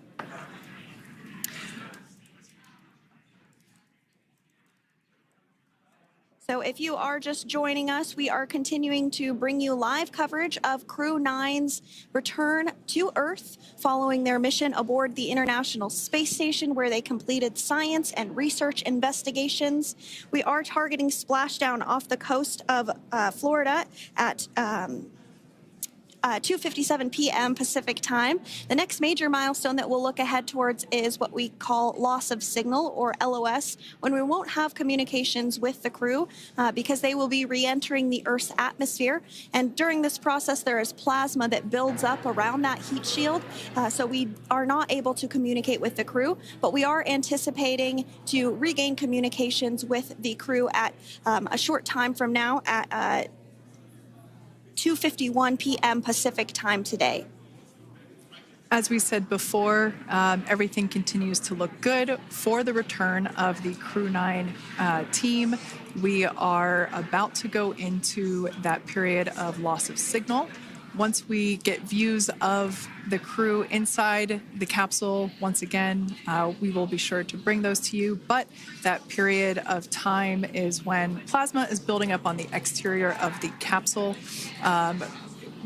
So if you are just joining us, we are continuing to bring you live coverage of Crew-9's return to Earth following their mission aboard the International Space Station, where they completed science and research investigations. We are targeting splashdown off the coast of Florida at 2:57 p.m. Pacific time. The next major milestone that we'll look ahead towards is what we call loss of signal, or LOS, when we won't have communications with the crew because they will be re-entering the Earth's atmosphere. And during this process, there is plasma that builds up around that heat shield, so we are not able to communicate with the crew, but we are anticipating to regain communications with the crew at a short time from now at 2:51 p.m. Pacific time today. As we said before, everything continues to look good for the return of the Crew-9 team. We are about to go into that period of loss of signal. Once we get views of the crew inside the capsule, once again, we will be sure to bring those to you. But that period of time is when plasma is building up on the exterior of the capsule,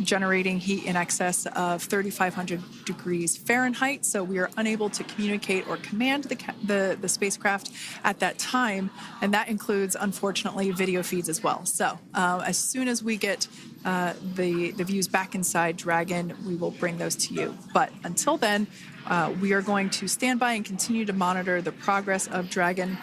generating heat in excess of 3,500 degrees Fahrenheit. So we are unable to communicate or command the spacecraft at that time. And that includes, unfortunately, video feeds as well. So as soon as we get the views back inside Dragon, we will bring those to you. But until then, we are going to stand by and continue to monitor the progress of Dragon.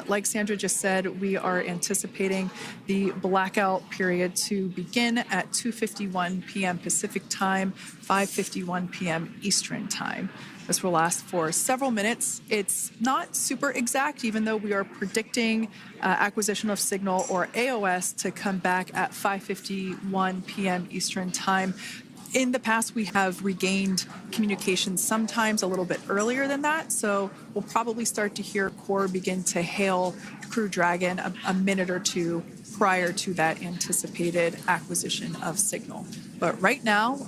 Like Sandra just said, we are anticipating the blackout period to begin at 2:51 p.m. Pacific time, 5:51 p.m. Eastern time. This will last for several minutes. It's not super exact, even though we are predicting acquisition of signal, or AOS, to come back at 5:51 p.m. Eastern time. In the past, we have regained communication sometimes a little bit earlier than that, so we'll probably start to hear Core begin to hail Crew Dragon a minute or two prior to that anticipated acquisition of signal. But right now,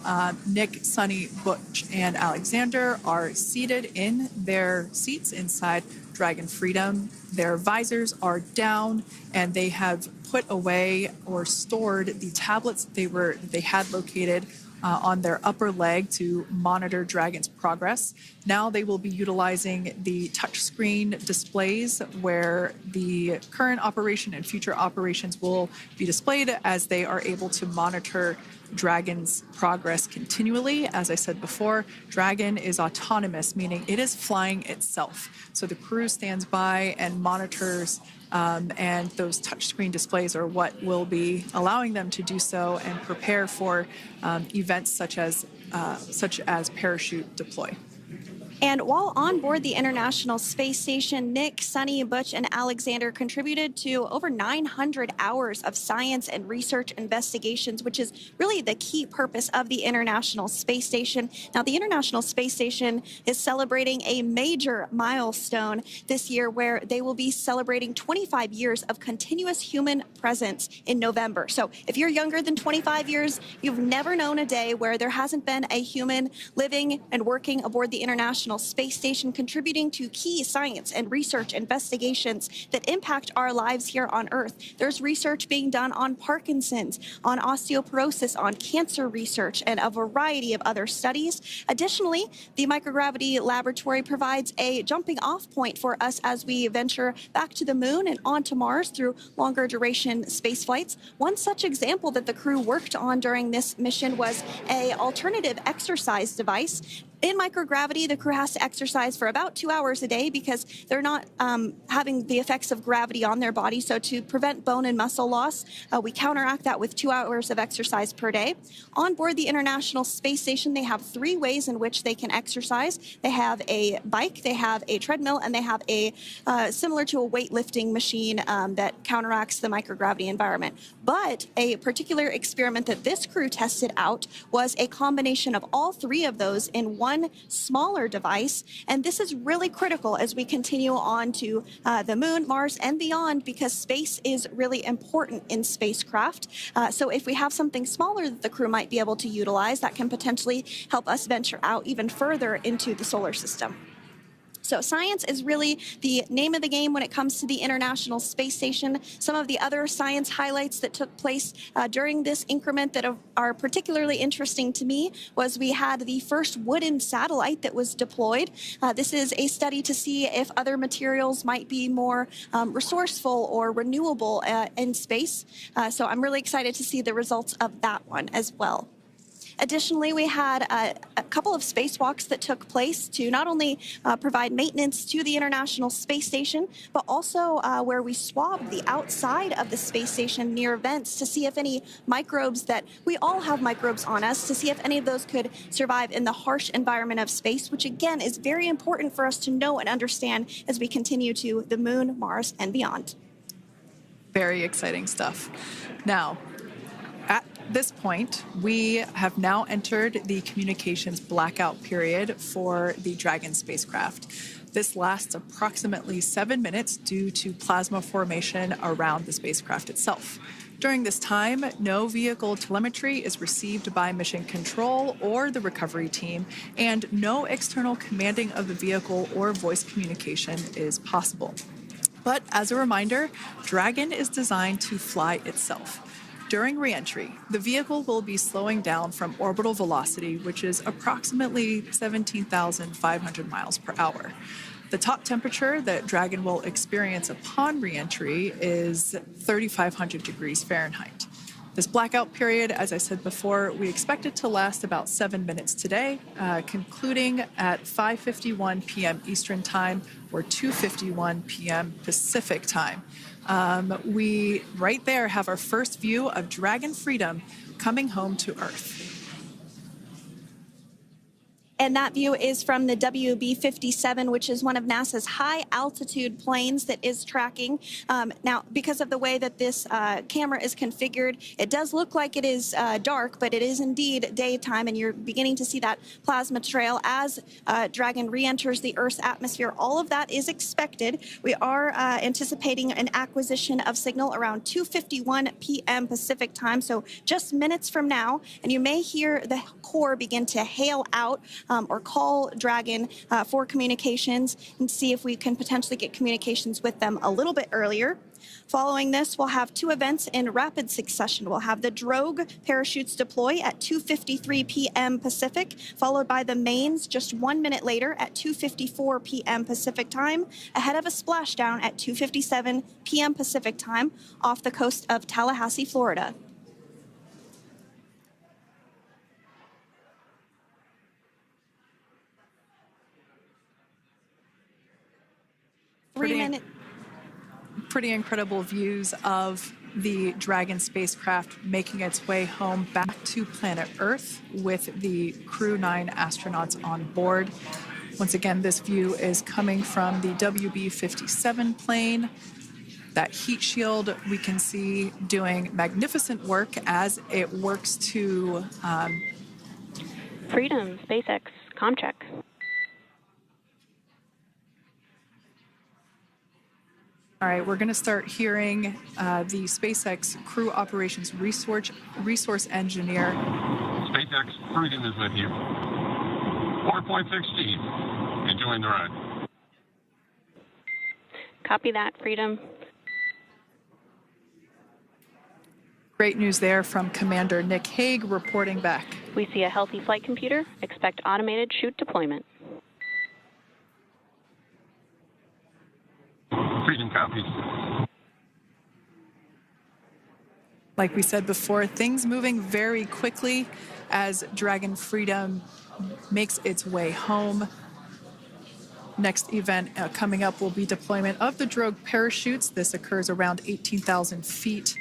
Nick, Suni, Butch, and Aleksandr are seated in their seats inside Dragon Freedom. Their visors are down, and they have put away or stored the tablets they had located on their upper leg to monitor Dragon's progress. Now they will be utilizing the touchscreen displays, where the current operation and future operations will be displayed as they are able to monitor Dragon's progress continually. As I said before, Dragon is autonomous, meaning it is flying itself. So the crew stands by and monitors, and those touchscreen displays are what will be allowing them to do so and prepare for events such as parachute deploy. And while on board the International Space Station, Nick, Suni, Butch, and Aleksandr contributed to over 900 hours of science and research investigations, which is really the key purpose of the International Space Station. Now, the International Space Station is celebrating a major milestone this year where they will be celebrating 25 years of continuous human presence in November. So if you're younger than 25 years, you've never known a day where there hasn't been a human living and working aboard the International Space Station, contributing to key science and research investigations that impact our lives here on Earth. There's research being done on Parkinson's, on osteoporosis, on cancer research, and a variety of other studies. Additionally, the microgravity laboratory provides a jumping off point for us as we venture back to the moon and onto Mars through longer duration space flights. One such example that the crew worked on during this mission was an alternative exercise device. In microgravity, the crew has to exercise for about 2 hours a day because they're not having the effects of gravity on their body. So to prevent bone and muscle loss, we counteract that with 2 hours of exercise per day. On board the International Space Station, they have 3 ways in which they can exercise. They have a bike, they have a treadmill, and they have a similar to a weightlifting machine that counteracts the microgravity environment. But a particular experiment that this crew tested out was a combination of all 3 of those in one smaller device. And this is really critical as we continue on to the moon, Mars, and beyond, because space is really important in spacecraft. So if we have something smaller that the crew might be able to utilize, that can potentially help us venture out even further into the solar system. So science is really the name of the game when it comes to the International Space Station. Some of the other science highlights that took place during this increment that are particularly interesting to me was we had the first wooden satellite that was deployed. This is a study to see if other materials might be more resourceful or renewable in space. So I'm really excited to see the results of that one as well. Additionally, we had a couple of spacewalks that took place to not only provide maintenance to the International Space Station, but also where we swabbed the outside of the space station near vents to see if any microbes that we all have microbes on us, to see if any of those could survive in the harsh environment of space, which again is very important for us to know and understand as we continue to the moon, Mars, and beyond. Very exciting stuff. Now, at this point, we have now entered the communications blackout period for the Dragon spacecraft. This lasts approximately 7 minutes due to plasma formation around the spacecraft itself. During this time, no vehicle telemetry is received by mission control or the recovery team, and no external commanding of the vehicle or voice communication is possible. But as a reminder, Dragon is designed to fly itself. During re-entry, the vehicle will be slowing down from orbital velocity, which is approximately 17,500 miles per hour. The top temperature that Dragon will experience upon re-entry is 3,500 degrees Fahrenheit. This blackout period, as I said before, we expect it to last about 7 minutes today, concluding at 5:51 p.m. Eastern Time or 2:51 p.m. Pacific Time. We right there have our first view of Dragon Freedom coming home to Earth. And that view is from the WB-57, which is one of NASA's high-altitude planes that is tracking. Now, because of the way that this camera is configured, it does look like it is dark, but it is indeed daytime, and you're beginning to see that plasma trail as Dragon re-enters the Earth's atmosphere. All of that is expected. We are anticipating an acquisition of signal around 2:51 p.m. Pacific Time, so just minutes from now, and you may hear the core begin to hail out or call Dragon for communications and see if we can potentially get communications with them a little bit earlier. Following this, we'll have 2 events in rapid succession. We'll have the drogue parachutes deploy at 2:53 p.m. Pacific, followed by the mains just 1 minute later at 2:54 p.m. Pacific Time, ahead of a splashdown at 2:57 p.m. Pacific Time off the coast of Tallahassee, Florida. Pretty incredible views of the Dragon spacecraft making its way home back to planet Earth with the Crew-9 astronauts on board. Once again, this view is coming from the WB-57 plane. That heat shield we can see doing magnificent work as it works to... Freedom, SpaceX, comm check. All right, we're going to start hearing the SpaceX Crew Operations Resource Engineer. SpaceX Freedom is with you. 4.16. Enjoying the ride. Copy that, Freedom. Great news there from Commander Nick Hague reporting back. We see a healthy flight computer. Expect automated chute deployment. Freedom copies. Like we said before, things moving very quickly as Dragon Freedom makes its way home. Next event coming up will be deployment of the drogue parachutes. This occurs around 18,000 feet.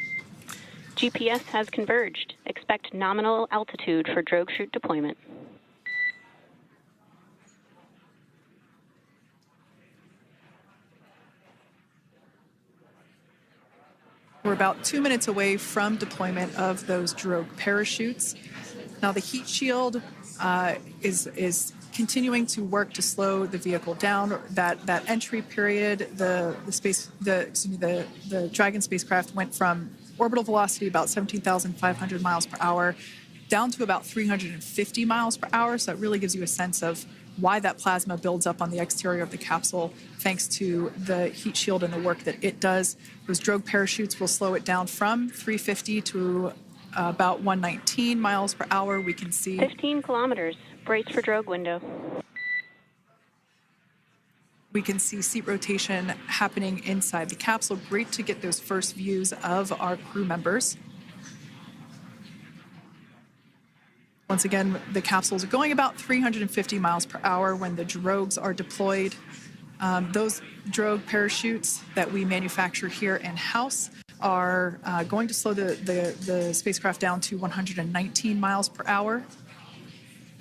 GPS has converged. Expect nominal altitude for drogue chute deployment. We're about 2 minutes away from deployment of those drogue parachutes. Now the heat shield is continuing to work to slow the vehicle down. That entry period, the Dragon spacecraft went from orbital velocity about 17,500 miles per hour down to about 350 miles per hour. So it really gives you a sense of why that plasma builds up on the exterior of the capsule, thanks to the heat shield and the work that it does. Those drogue parachutes will slow it down from 350 to about 119 miles per hour. We can see 15 kilometers. Brace for drogue window. We can see seat rotation happening inside the capsule. Great to get those first views of our crew members. Once again, the capsules are going about 350 miles per hour when the drogues are deployed. Those drogue parachutes that we manufacture here in-house are going to slow the spacecraft down to 119 miles per hour.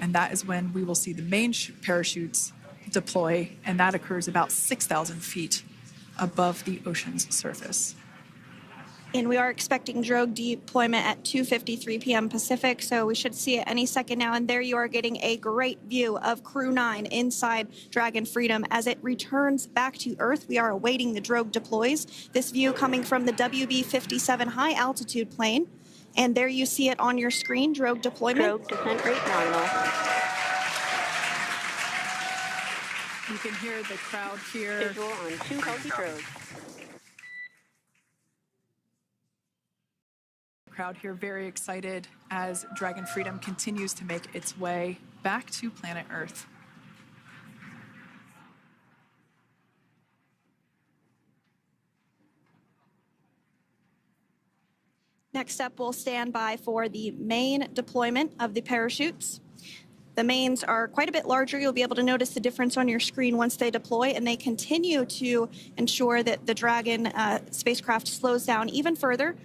And that is when we will see the main parachutes deploy, and that occurs about 6,000 feet above the ocean's surface. And we are expecting drogue deployment at 2:53 p.m. Pacific, so we should see it any second now. And there you are getting a great view of Crew-9 inside Dragon Freedom as it returns back to Earth. We are awaiting the drogue deploys. This view coming from the WB-57 high-altitude plane. And there you see it on your screen, drogue deployment. Drogue descent rate nominal. You can hear the crowd here. Visual on 2 healthy drogues. Crowd here very excited as Dragon Freedom continues to make its way back to planet Earth. Next up, we'll stand by for the main deployment of the parachutes. The mains are quite a bit larger. You'll be able to notice the difference on your screen once they deploy, and they continue to ensure that the Dragon spacecraft slows down even further.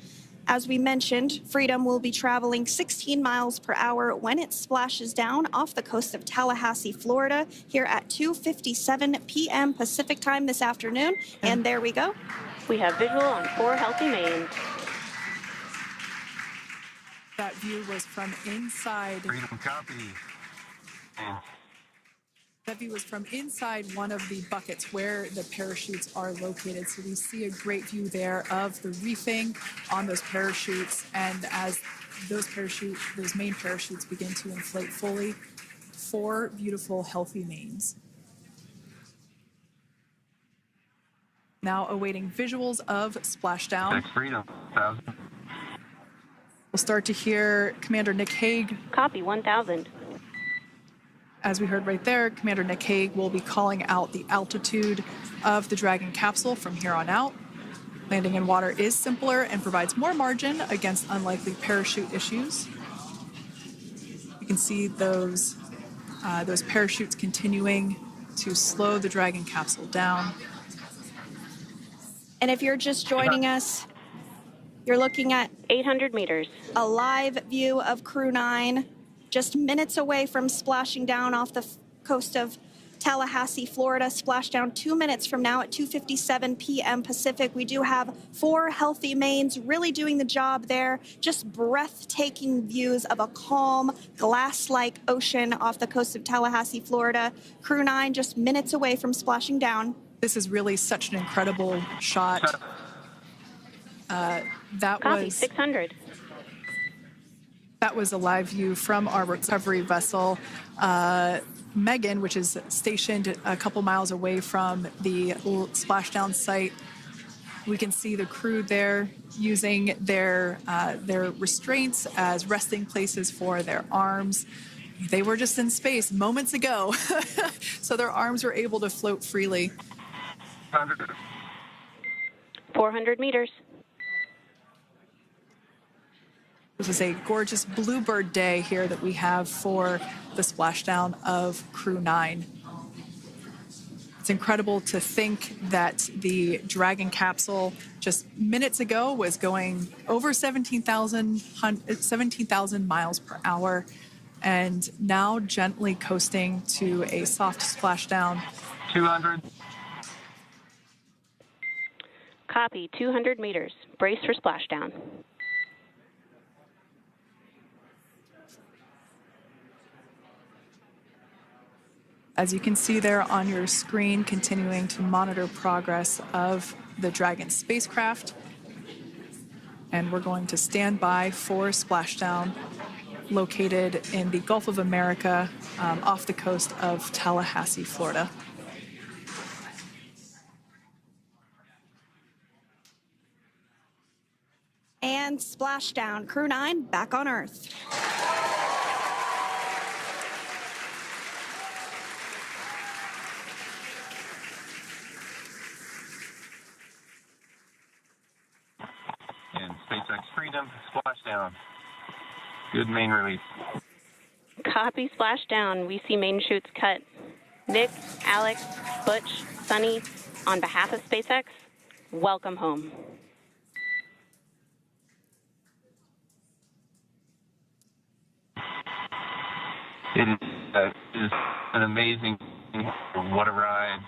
As we mentioned, Freedom will be traveling 16 miles per hour when it splashes down off the coast of Tallahassee, Florida, here at 2:57 p.m. Pacific time this afternoon. And there we go. We have visual on 4 healthy mains. That view was from inside. Freedom copy. That view was from inside one of the buckets where the parachutes are located. So we see a great view there of the reefing on those parachutes. And as those main parachutes begin to inflate fully, 4 beautiful, healthy mains. Now awaiting visuals of Splashdown. Next Freedom, 1,000. We'll start to hear Commander Nick Hague. Copy, 1,000. As we heard right there, Commander Nick Hague will be calling out the altitude of the Dragon capsule from here on out. Landing in water is simpler and provides more margin against unlikely parachute issues. You can see those parachutes continuing to slow the Dragon capsule down. And if you're just joining us, you're looking at 800 meters. a live view of Crew-9, just minutes away from splashing down off the coast of Tallahassee, Florida. Splashdown 2 minutes from now at 2:57 p.m. Pacific. We do have 4 healthy mains really doing the job there. Just breathtaking views of a calm, glass-like ocean off the coast of Tallahassee, Florida. Crew-9 just minutes away from splashing down. This is really such an incredible shot. That Copy, was 600. That was a live view from our recovery vessel, Megan, which is stationed a couple miles away from the splashdown site. We can see the crew there using their restraints as resting places for their arms. They were just in space moments ago, so their arms were able to float freely. 400 meters. This is a gorgeous bluebird day here that we have for the splashdown of Crew-9. It's incredible to think that the Dragon capsule just minutes ago was going over 17,000 miles per hour and now gently coasting to a soft splashdown. 200. Copy, 200 meters. Brace for splashdown. As you can see there on your screen, continuing to monitor progress of the Dragon spacecraft. And we're going to stand by for splashdown located in the Gulf of America off the coast of Tallahassee, Florida. And splashdown. Crew-9 back on Earth. And SpaceX Freedom, splashdown. Good main release. Copy, splashdown. We see main chutes cut. Nick, Alex, Butch, Suni, on behalf of SpaceX, welcome home. It is an amazing, what a ride.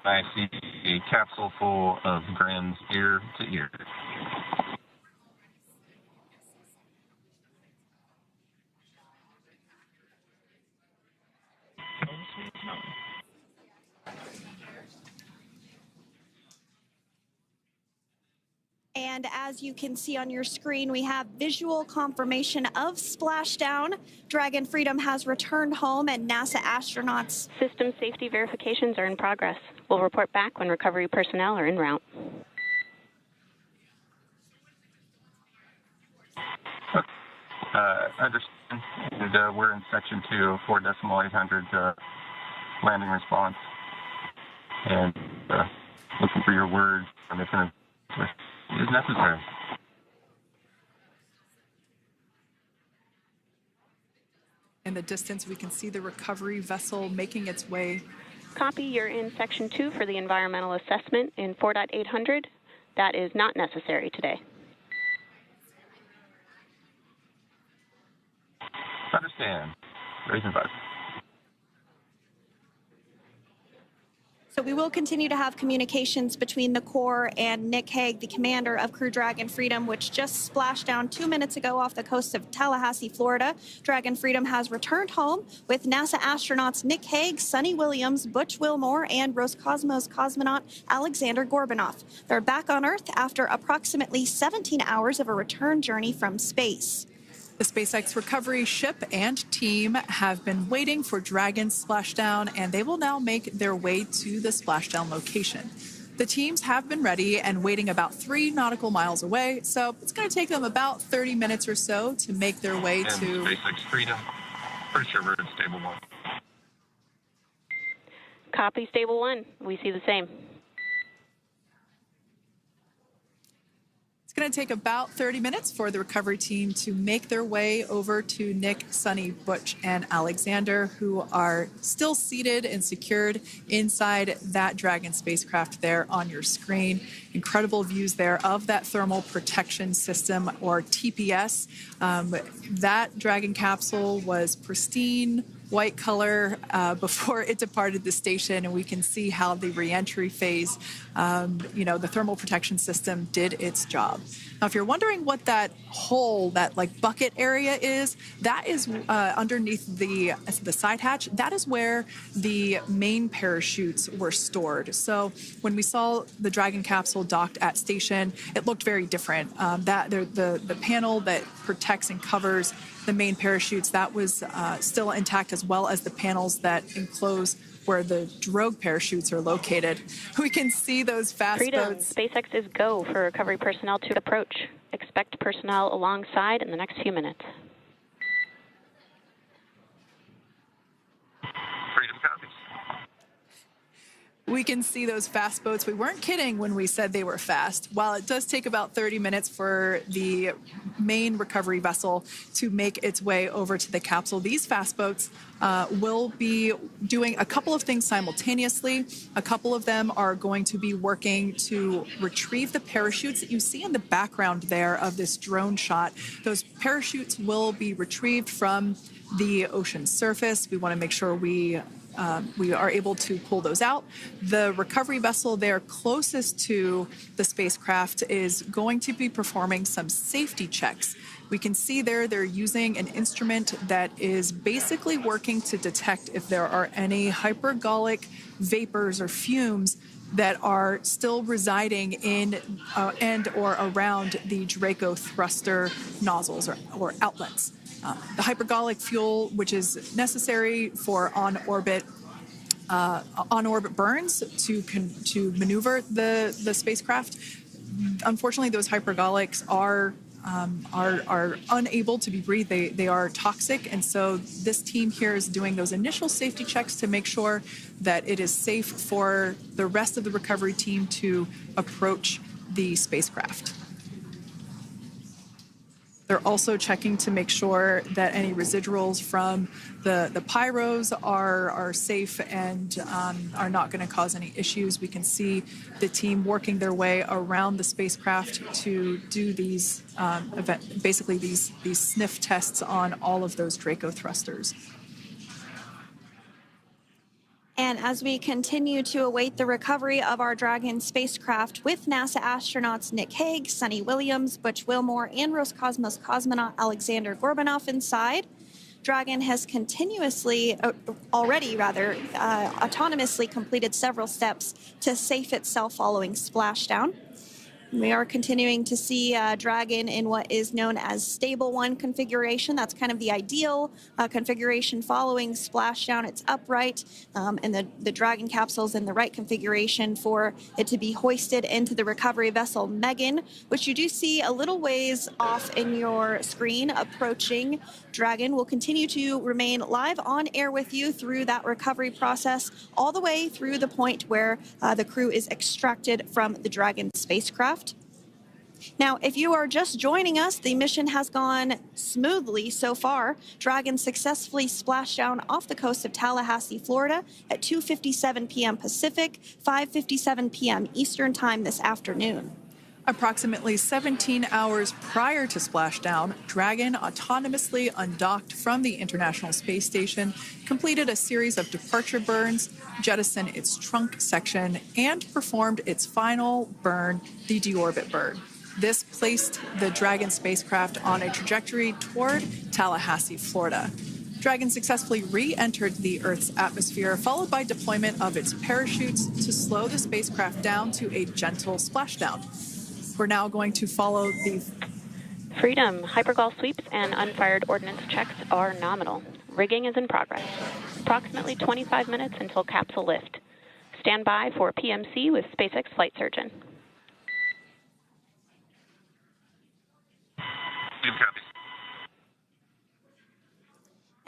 I see a capsule full of grins ear to ear. And as you can see on your screen, we have visual confirmation of splashdown. Dragon Freedom has returned home and NASA astronauts. System safety verifications are in progress. We'll report back when recovery personnel are en route. Understand. And, we're in section 2, 4.800 landing response. And looking for your words on if it is necessary. In the distance, we can see the recovery vessel making its way. Copy, you're in section 2 for the environmental assessment in 4.800. That is not necessary today. Understand. Raising 5. So we will continue to have communications between the Corps and Nick Hague, the commander of Crew Dragon Freedom, which just splashed down 2 minutes ago off the coast of Tallahassee, Florida. Dragon Freedom has returned home with NASA astronauts Nick Hague, Suni Williams, Butch Wilmore, and Roscosmos cosmonaut Aleksandr Gorbunov. They're back on Earth after approximately 17 hours of a return journey from space. The SpaceX recovery ship and team have been waiting for Dragon's splashdown, and they will now make their way to the splashdown location. The teams have been ready and waiting about 3 nautical miles away, so it's going to take them about 30 minutes or so to make their way And to SpaceX Freedom. Pretty sure we're in stable 1. Copy, stable 1. We see the same. It's going to take about 30 minutes for the recovery team to make their way over to Nick, Suni, Butch, and Aleksandr, who are still seated and secured inside that Dragon spacecraft there on your screen. Incredible views there of that thermal protection system, or TPS. That Dragon capsule was pristine, white color before it departed the station, and we can see how the reentry phase, the thermal protection system did its job. Now, if you're wondering what that hole, that like bucket area is, that is underneath the side hatch. That is where the main parachutes were stored. So when we saw the Dragon capsule docked at station, it looked very different. The panel that protects and covers the main parachutes, that was still intact, as well as the panels that enclose where the drogue parachutes are located. We can see those fast Freedom. boats. SpaceX is go for recovery personnel to approach. Expect personnel alongside in the next few minutes. Freedom copies. We can see those fast boats. We weren't kidding when we said they were fast. While it does take about 30 minutes for the main recovery vessel to make its way over to the capsule, these fast boats will be doing a couple of things simultaneously. A couple of them are going to be working to retrieve the parachutes that you see in the background there of this drone shot. Those parachutes will be retrieved from the ocean surface. We want to make sure we are able to pull those out. The recovery vessel there closest to the spacecraft is going to be performing some safety checks. We can see there they're using an instrument that is basically working to detect if there are any hypergolic vapors or fumes that are still residing in and or around the Draco thruster nozzles or outlets. The hypergolic fuel, which is necessary for on-orbit burns to maneuver the spacecraft. Unfortunately, those hypergolics are unable to be breathed. They are toxic, and so this team here is doing those initial safety checks to make sure that it is safe for the rest of the recovery team to approach the spacecraft. They're also checking to make sure that any residuals from the pyros are safe and are not going to cause any issues. We can see the team working their way around the spacecraft to do these these sniff tests on all of those Draco thrusters. And as we continue to await the recovery of our Dragon spacecraft with NASA astronauts Nick Hague, Suni Williams, Butch Wilmore, and Roscosmos cosmonaut Aleksandr Gorbunov inside, Dragon has autonomously completed several steps to safe itself following splashdown. We are continuing to see Dragon in what is known as stable 1 configuration. That's kind of the ideal configuration following splashdown. It's upright, and the Dragon capsule's in the right configuration for it to be hoisted into the recovery vessel Megan, which you do see a little ways off in your screen approaching. Dragon will continue to remain live on air with you through that recovery process, all the way through the point where the crew is extracted from the Dragon spacecraft. Now, if you are just joining us, the mission has gone smoothly so far. Dragon successfully splashed down off the coast of Tallahassee, Florida at 2:57 p.m. Pacific, 5:57 p.m. Eastern Time this afternoon. Approximately 17 hours prior to splashdown, Dragon autonomously undocked from the International Space Station, completed a series of departure burns, jettisoned its trunk section, and performed its final burn, the deorbit burn. This placed the Dragon spacecraft on a trajectory toward Tallahassee, Florida. Dragon successfully re-entered the Earth's atmosphere, followed by deployment of its parachutes to slow the spacecraft down to a gentle splashdown. We're now going to follow the Freedom. Hypergol sweeps and unfired ordnance checks are nominal. Rigging is in progress. Approximately 25 minutes until capsule lift. Stand by for PMC with SpaceX flight surgeon.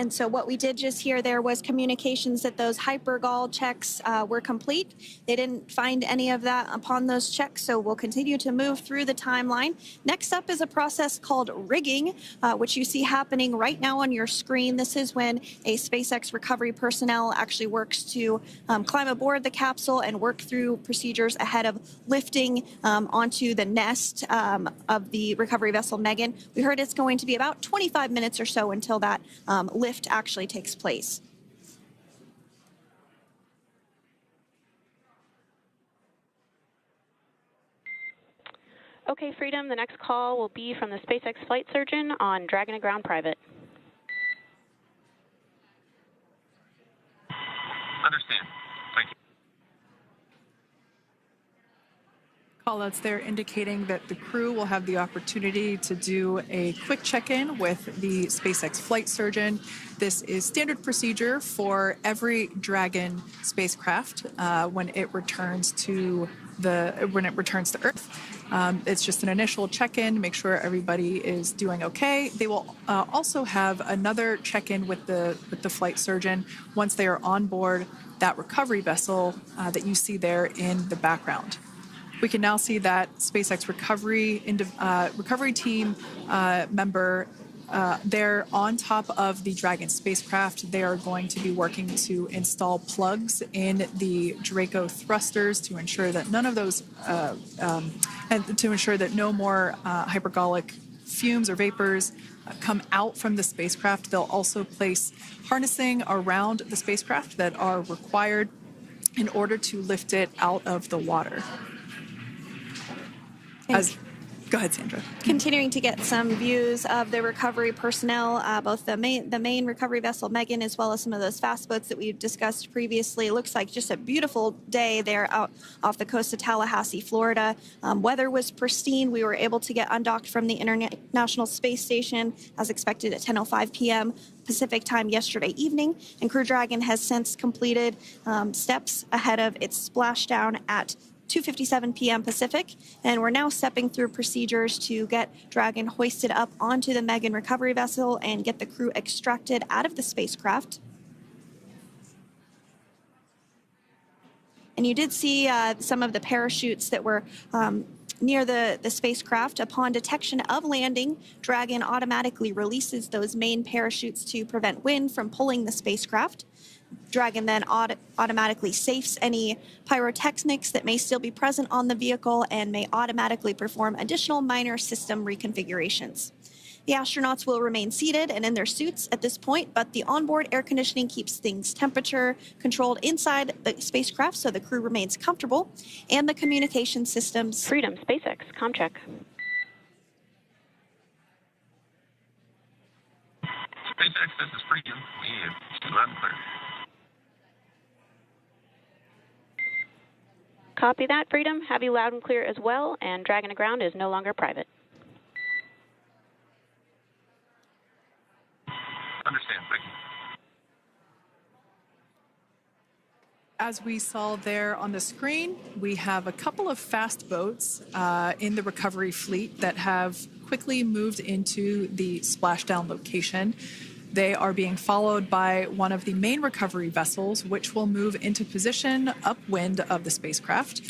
And so what we did just hear there was communications that those hypergol checks were complete. They didn't find any of that upon those checks, so we'll continue to move through the timeline. Next up is a process called rigging, which you see happening right now on your screen. This is when a SpaceX recovery personnel actually works to climb aboard the capsule and work through procedures ahead of lifting onto the nest of the recovery vessel Megan. We heard it's going to be about 25 minutes or so until that lift actually takes place. Okay, Freedom, the next call will be from the SpaceX flight surgeon on Dragon to Ground Private. Understand. Thank you. Callouts there indicating that the crew will have the opportunity to do a quick check-in with the SpaceX flight surgeon. This is standard procedure for every Dragon spacecraft when it returns to Earth. It's just an initial check-in, make sure everybody is doing okay. They will also have another check-in with the flight surgeon once they are on board that recovery vessel that you see there in the background. We can now see that SpaceX recovery team member they're on top of the Dragon spacecraft. They are going to be working to install plugs in the Draco thrusters to ensure that none of those, and to ensure that no more hypergolic fumes or vapors come out from the spacecraft. They'll also place harnessing around the spacecraft that are required in order to lift it out of the water. Go ahead, Sandra. Continuing to get some views of the recovery personnel, both the main recovery vessel Megan, as well as some of those fast boats that we've discussed previously. It looks like just a beautiful day there out off the coast of Tallahassee, Florida. Weather was pristine. We were able to get undocked from the International Space Station as expected at 10:05 p.m. Pacific time yesterday evening, and Crew Dragon has since completed steps ahead of its splashdown at 2:57 p.m. Pacific, and we're now stepping through procedures to get Dragon hoisted up onto the Megan recovery vessel and get the crew extracted out of the spacecraft. And you did see some of the parachutes that were near the spacecraft. Upon detection of landing, Dragon automatically releases those main parachutes to prevent wind from pulling the spacecraft. Dragon then automatically safes any pyrotechnics that may still be present on the vehicle and may automatically perform additional minor system reconfigurations. The astronauts will remain seated and in their suits at this point, but the onboard air conditioning keeps things temperature controlled inside the spacecraft so the crew remains comfortable, and the communication systems. Freedom, SpaceX, ComCheck. SpaceX, this is Freedom. We have loud and clear. Copy that, Freedom. Have you loud and clear as well, and Dragon to Ground is no longer private. Understand, thank you. As we saw there on the screen, we have a couple of fast boats in the recovery fleet that have quickly moved into the splashdown location. They are being followed by one of the main recovery vessels, which will move into position upwind of the spacecraft.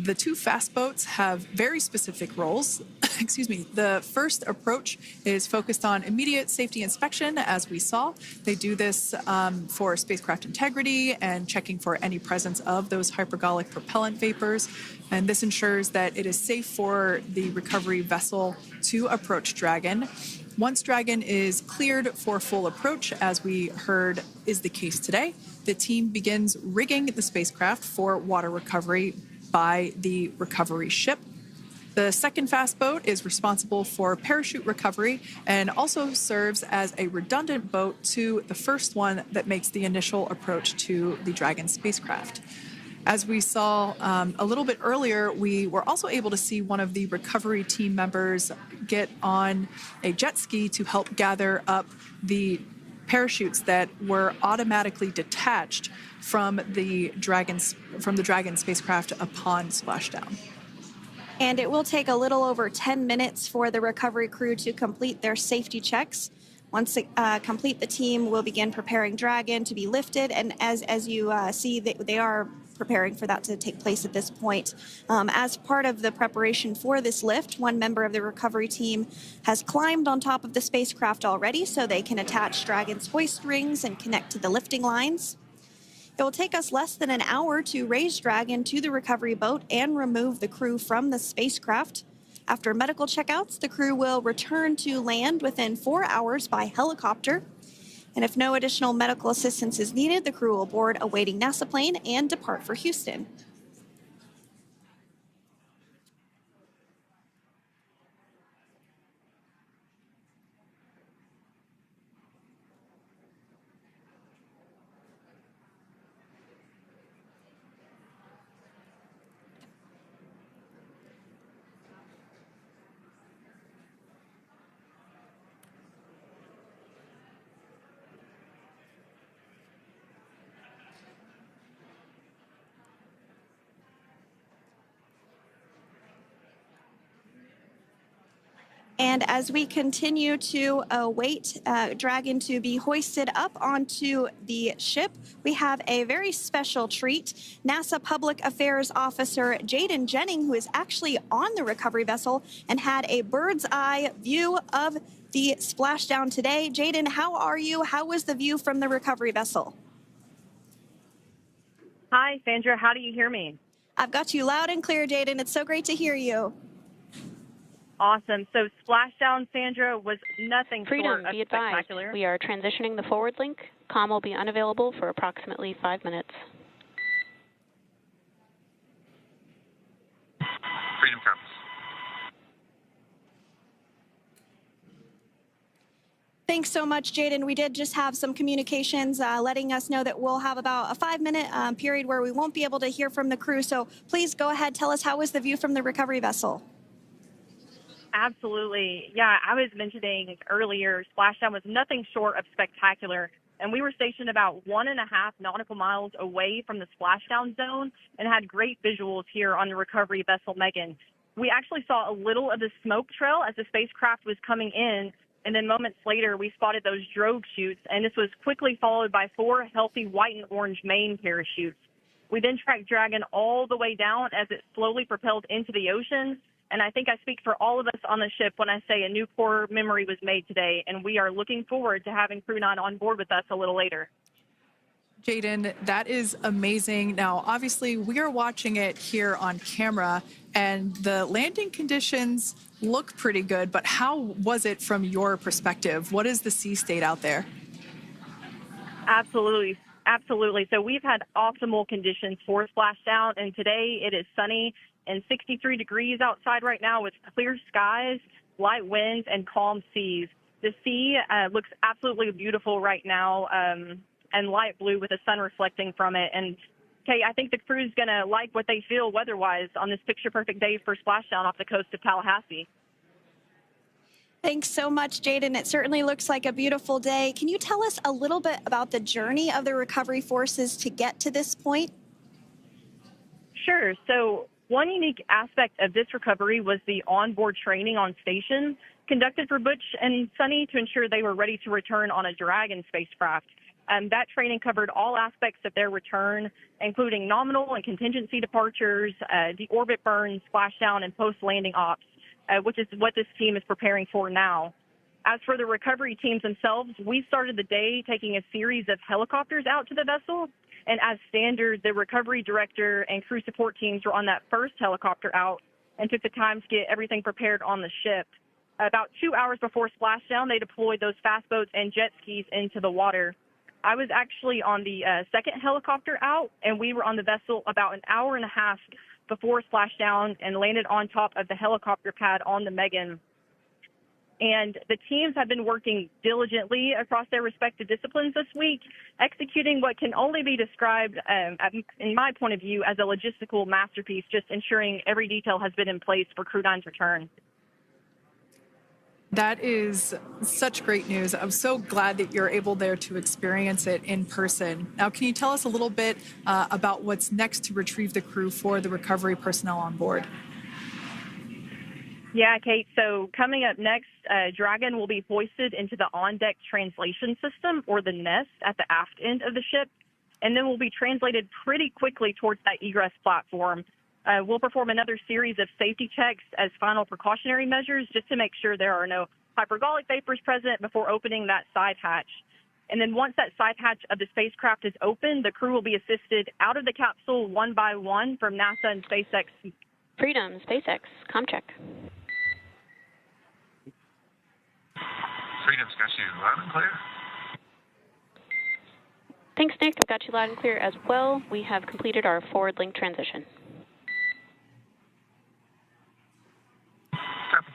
The two fast boats have very specific roles. Excuse me. The first approach is focused on immediate safety inspection, as we saw. They do this for spacecraft integrity and checking for any presence of those hypergolic propellant vapors. And this ensures that it is safe for the recovery vessel to approach Dragon. Once Dragon is cleared for full approach, as we heard is the case today, the team begins rigging the spacecraft for water recovery by the recovery ship. The second fast boat is responsible for parachute recovery and also serves as a redundant boat to the first one that makes the initial approach to the Dragon spacecraft. As we saw a little bit earlier, we were also able to see one of the recovery team members get on a jet ski to help gather up the parachutes that were automatically detached from the Dragon spacecraft upon splashdown. And it will take a little over 10 minutes for the recovery crew to complete their safety checks. Once complete, the team will begin preparing Dragon to be lifted, and as you see, they are preparing for that to take place at this point. As part of the preparation for this lift, one member of the recovery team has climbed on top of the spacecraft already so they can attach Dragon's hoist rings and connect to the lifting lines. It will take us less than an hour to raise Dragon to the recovery boat and remove the crew from the spacecraft. After medical checkouts, the crew will return to land within 4 hours by helicopter. And if no additional medical assistance is needed, the crew will board a waiting NASA plane and depart for Houston. And as we continue to await Dragon to be hoisted up onto the ship, we have a very special treat. NASA Public Affairs Officer Jaden Jennings, who is actually on the recovery vessel and had a bird's eye view of the splashdown today. Jaden, how are you? How was the view from the recovery vessel? Hi, Sandra. How do you hear me? I've got you loud and clear, Jaden. It's so great to hear you. Awesome. So Splashdown, Sandra, was nothing Freedom, short of be advised. spectacular. We are transitioning the forward link. Comm will be unavailable for approximately 5 minutes. Freedom comes. Thanks so much, Jaden. We did just have some communications letting us know that we'll have about a 5-minute period where we won't be able to hear from the crew. So please go ahead, tell us, how was the view from the recovery vessel? Absolutely. Yeah, I was mentioning earlier, Splashdown was nothing short of spectacular. And we were stationed about 1.5 nautical miles away from the splashdown zone and had great visuals here on the recovery vessel Megan. We actually saw a little of the smoke trail as the spacecraft was coming in, and then moments later we spotted those drogue chutes, and this was quickly followed by 4 healthy white and orange main parachutes. We then tracked Dragon all the way down as it slowly propelled into the ocean. And I think I speak for all of us on the ship when I say a new core memory was made today, and we are looking forward to having Crew-9 on board with us a little later. Jaden, that is amazing. Now, obviously, we are watching it here on camera, and the landing conditions look pretty good, but how was it from your perspective? What is the sea state out there? Absolutely. Absolutely. So we've had optimal conditions for splashdown, and today it is sunny and 63 degrees outside right now with clear skies, light winds, and calm seas. The sea looks absolutely beautiful right now, and light blue with the sun reflecting from it. And, Kay, I think the crew's going to like what they feel weather-wise on this picture-perfect day for splashdown off the coast of Tallahassee. Thanks so much, Jaden. It certainly looks like a beautiful day. Can you tell us a little bit about the journey of the recovery forces to get to this point? Sure. So one unique aspect of this recovery was the onboard training on station conducted for Butch and Suni to ensure they were ready to return on a Dragon spacecraft. That training covered all aspects of their return, including nominal and contingency departures, deorbit burns, splashdown, and post-landing ops, which is what this team is preparing for now. As for the recovery teams themselves, we started the day taking a series of helicopters out to the vessel. And as standard, the recovery director and crew support teams were on that first helicopter out and took the time to get everything prepared on the ship. About 2 hours before splashdown, they deployed those fast boats and jet skis into the water. I was actually on the second helicopter out, and we were on the vessel about an hour and a half before splashdown and landed on top of the helicopter pad on the Megan. And the teams have been working diligently across their respective disciplines this week, executing what can only be described, in my point of view, as a logistical masterpiece, just ensuring every detail has been in place for Crew-9's return. That is such great news. I'm so glad that you're able there to experience it in person. Now, can you tell us a little bit about what's next to retrieve the crew for the recovery personnel on board? Yeah, Kate. So coming up next, Dragon will be hoisted into the on-deck translation system, or the nest, at the aft end of the ship, and then will be translated pretty quickly towards that egress platform. We'll perform another series of safety checks as final precautionary measures just to make sure there are no hypergolic vapors present before opening that side hatch. And then once that side hatch of the spacecraft is open, the crew will be assisted out of the capsule one by one from NASA and SpaceX. Freedom, SpaceX, comm check. Freedom's got you loud and clear. Thanks, Nick. I've got you loud and clear as well. We have completed our forward link transition. Copy.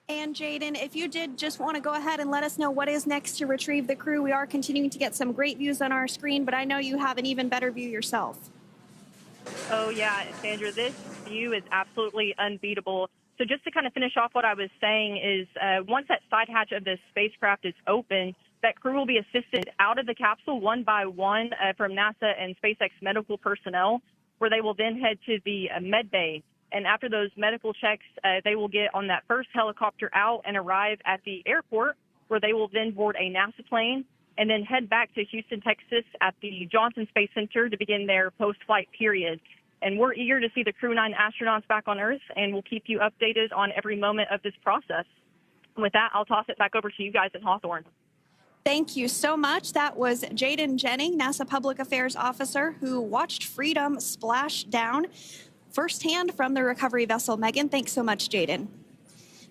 And Jaden, if you did just want to go ahead and let us know what is next to retrieve the crew, we are continuing to get some great views on our screen, but I know you have an even better view yourself. Oh, yeah, Sandra, this view is absolutely unbeatable. So just to kind of finish off what I was saying is once that side hatch of the spacecraft is open, that crew will be assisted out of the capsule one by one from NASA and SpaceX medical personnel, where they will then head to the med bay. And after those medical checks, they will get on that first helicopter out and arrive at the airport, where they will then board a NASA plane and then head back to Houston, Texas at the Johnson Space Center to begin their post-flight period. And we're eager to see the Crew-9 astronauts back on Earth, and we'll keep you updated on every moment of this process. With that, I'll toss it back over to you guys in Hawthorne. Thank you so much. That was Jaden Jennings, NASA Public Affairs Officer, who watched Freedom splash down firsthand from the recovery vessel Megan. Thanks so much, Jaden.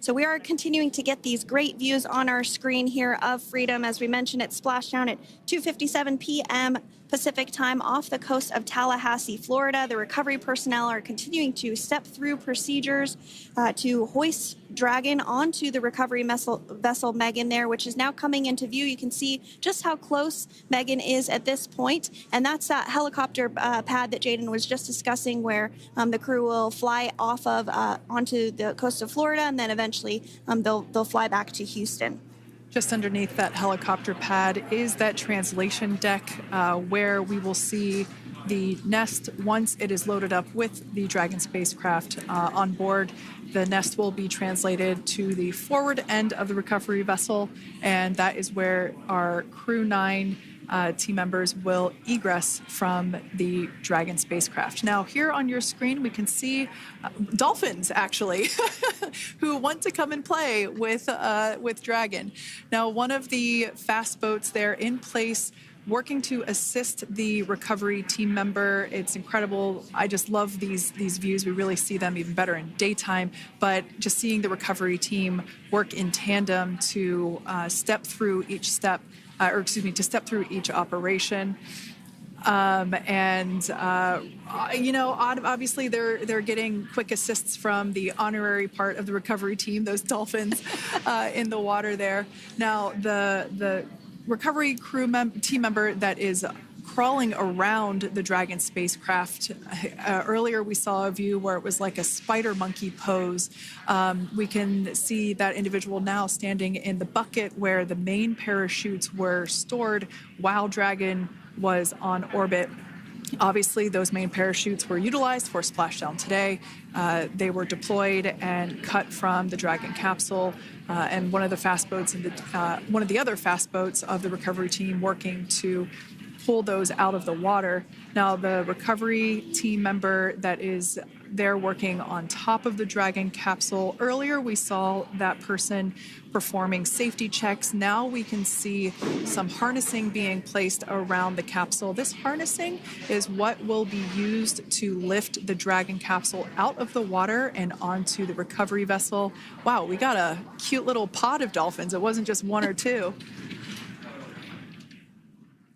So we are continuing to get these great views on our screen here of Freedom. As we mentioned, it splashed down at 2:57 p.m. Pacific time off the coast of Tallahassee, Florida. The recovery personnel are continuing to step through procedures to hoist Dragon onto the recovery vessel Megan there, which is now coming into view. You can see just how close Megan is at this point. And that's that helicopter pad that Jaden was just discussing, where the crew will fly off of onto the coast of Florida, and then eventually they'll fly back to Houston. Just underneath that helicopter pad is that translation deck where we will see the nest once it is loaded up with the Dragon spacecraft on board. The nest will be translated to the forward end of the recovery vessel, and that is where our Crew-9 team members will egress from the Dragon spacecraft. Now, here on your screen, we can see dolphins, actually, who want to come and play with Dragon. Now, one of the fast boats there in place, working to assist the recovery team member. It's incredible. I just love these views. We really see them even better in daytime, but just seeing the recovery team work in tandem to step through each step, to step through each operation. Obviously they're getting quick assists from the honorary part of the recovery team, those dolphins in the water there. Now, the recovery team member that is crawling around the Dragon spacecraft. Earlier, we saw a view where it was like a spider monkey pose. We can see that individual now standing in the bucket where the main parachutes were stored while Dragon was on orbit. Obviously, those main parachutes were utilized for splashdown today. They were deployed and cut from the Dragon capsule, and one of the other fast boats of the recovery team working to pull those out of the water. Now, the recovery team member that is there working on top of the Dragon capsule, earlier we saw that person performing safety checks. Now we can see some harnessing being placed around the capsule. This harnessing is what will be used to lift the Dragon capsule out of the water and onto the recovery vessel. Wow, we got a cute little pod of dolphins. It wasn't just one or two.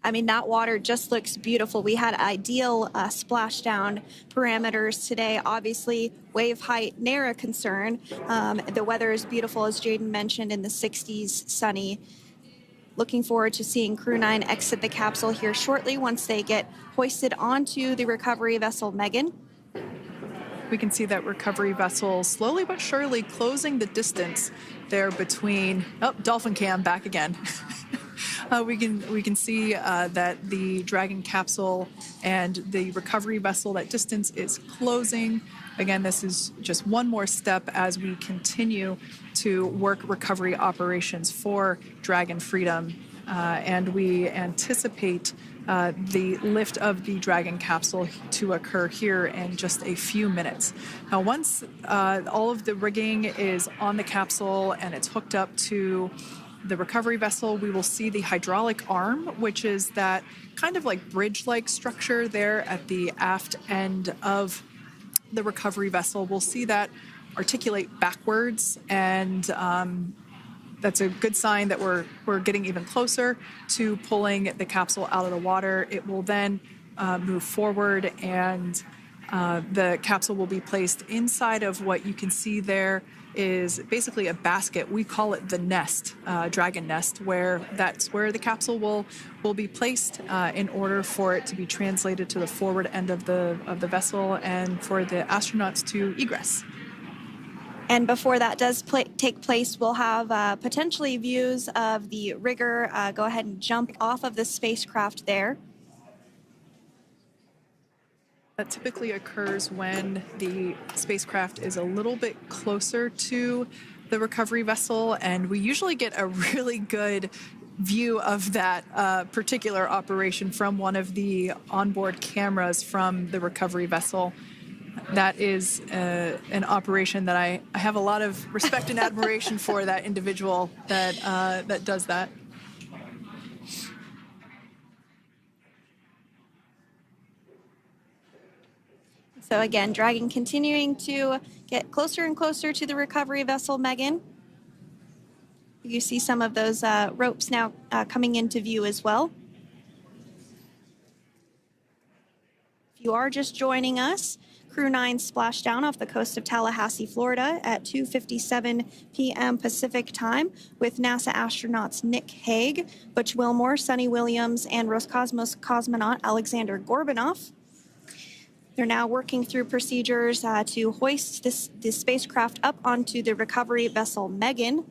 I mean, that water just looks beautiful. We had ideal splashdown parameters today. Obviously, wave height, ne'er a concern. The weather is beautiful, as Jaden mentioned, in the 60s, sunny. Looking forward to seeing Crew-9 exit the capsule here shortly once they get hoisted onto the recovery vessel Megan. We can see that recovery vessel slowly but surely closing the distance there between, oh, Dolphin Cam back again. We can see that the Dragon capsule and the recovery vessel, that distance is closing. Again, this is just one more step as we continue to work recovery operations for Dragon Freedom, and we anticipate the lift of the Dragon capsule to occur here in just a few minutes. Now, once all of the rigging is on the capsule and it's hooked up to the recovery vessel, we will see the hydraulic arm, which is that kind of like bridge-like structure there at the aft end of the recovery vessel. We'll see that articulate backwards, and that's a good sign that we're getting even closer to pulling the capsule out of the water. It will then move forward, and the capsule will be placed inside of what you can see there is basically a basket. We call it the nest, Dragon nest, that's where the capsule will be placed in order for it to be translated to the forward end of the vessel and for the astronauts to egress. And before that does take place, we'll have potentially views of the rigger go ahead and jump off of the spacecraft there. That typically occurs when the spacecraft is a little bit closer to the recovery vessel, and we usually get a really good view of that particular operation from one of the onboard cameras from the recovery vessel. That is an operation that I have a lot of respect and admiration for, that individual that does that. So again, Dragon continuing to get closer and closer to the recovery vessel, Megan. You see some of those ropes now coming into view as well. If you are just joining us, Crew-9 Splashdown off the coast of Tallahassee, Florida at 2:57 p.m. Pacific time with NASA astronauts Nick Hague, Butch Wilmore, Suni Williams, and Roscosmos cosmonaut Aleksandr Gorbunov. They're now working through procedures to hoist this spacecraft up onto the recovery vessel Megan.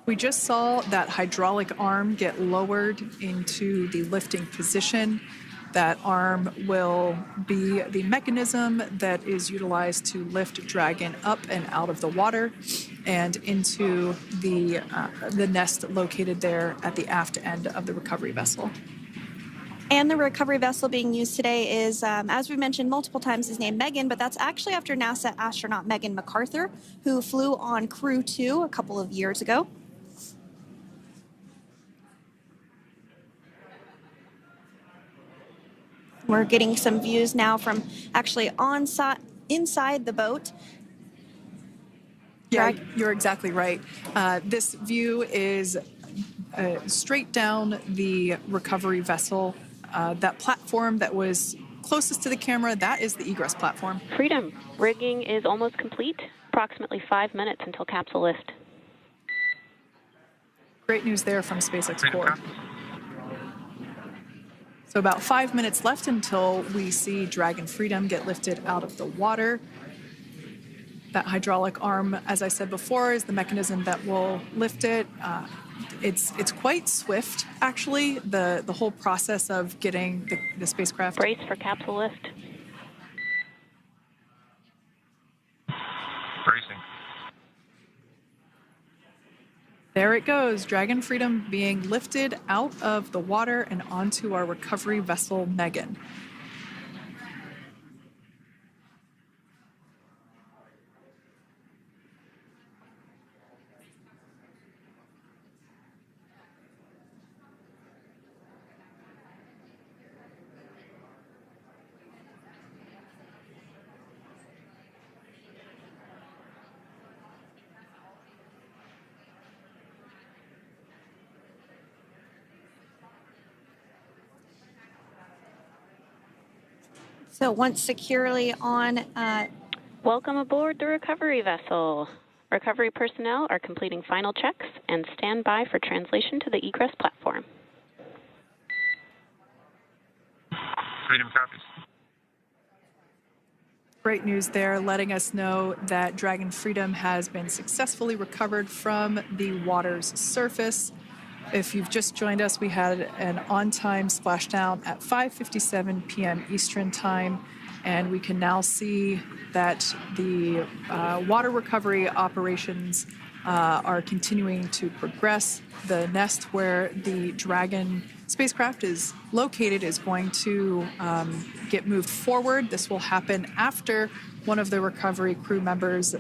We just saw that hydraulic arm get lowered into the lifting position. That arm will be the mechanism that is utilized to lift Dragon up and out of the water and into the nest located there at the aft end of the recovery vessel. And the recovery vessel being used today is, as we mentioned multiple times, is named Megan, but that's actually after NASA astronaut Megan McArthur, who flew on Crew-2 a couple of years ago. We're getting some views now from actually inside the boat. Yeah, you're exactly right. This view is straight down the recovery vessel. That platform that was closest to the camera, that is the egress platform. Freedom, rigging is almost complete. Approximately 5 minutes until capsule lift. Great news there from SpaceX Core. So about 5 minutes left until we see Dragon Freedom get lifted out of the water. That hydraulic arm, as I said before, is the mechanism that will lift it. It's quite swift, actually, the whole process of getting the spacecraft. Brace for capsule lift. Bracing. There it goes, Dragon Freedom being lifted out of the water and onto our recovery vessel, Megan. So once securely on... Welcome aboard the recovery vessel. Recovery personnel are completing final checks and stand by for translation to the egress platform. Freedom copies. Great news there, letting us know that Dragon Freedom has been successfully recovered from the water's surface. If you've just joined us, we had an on-time splashdown at 5:57 p.m. Eastern Time, and we can now see that the water recovery operations are continuing to progress. The nest where the Dragon spacecraft is located is going to get moved forward. This will happen after one of the recovery crew members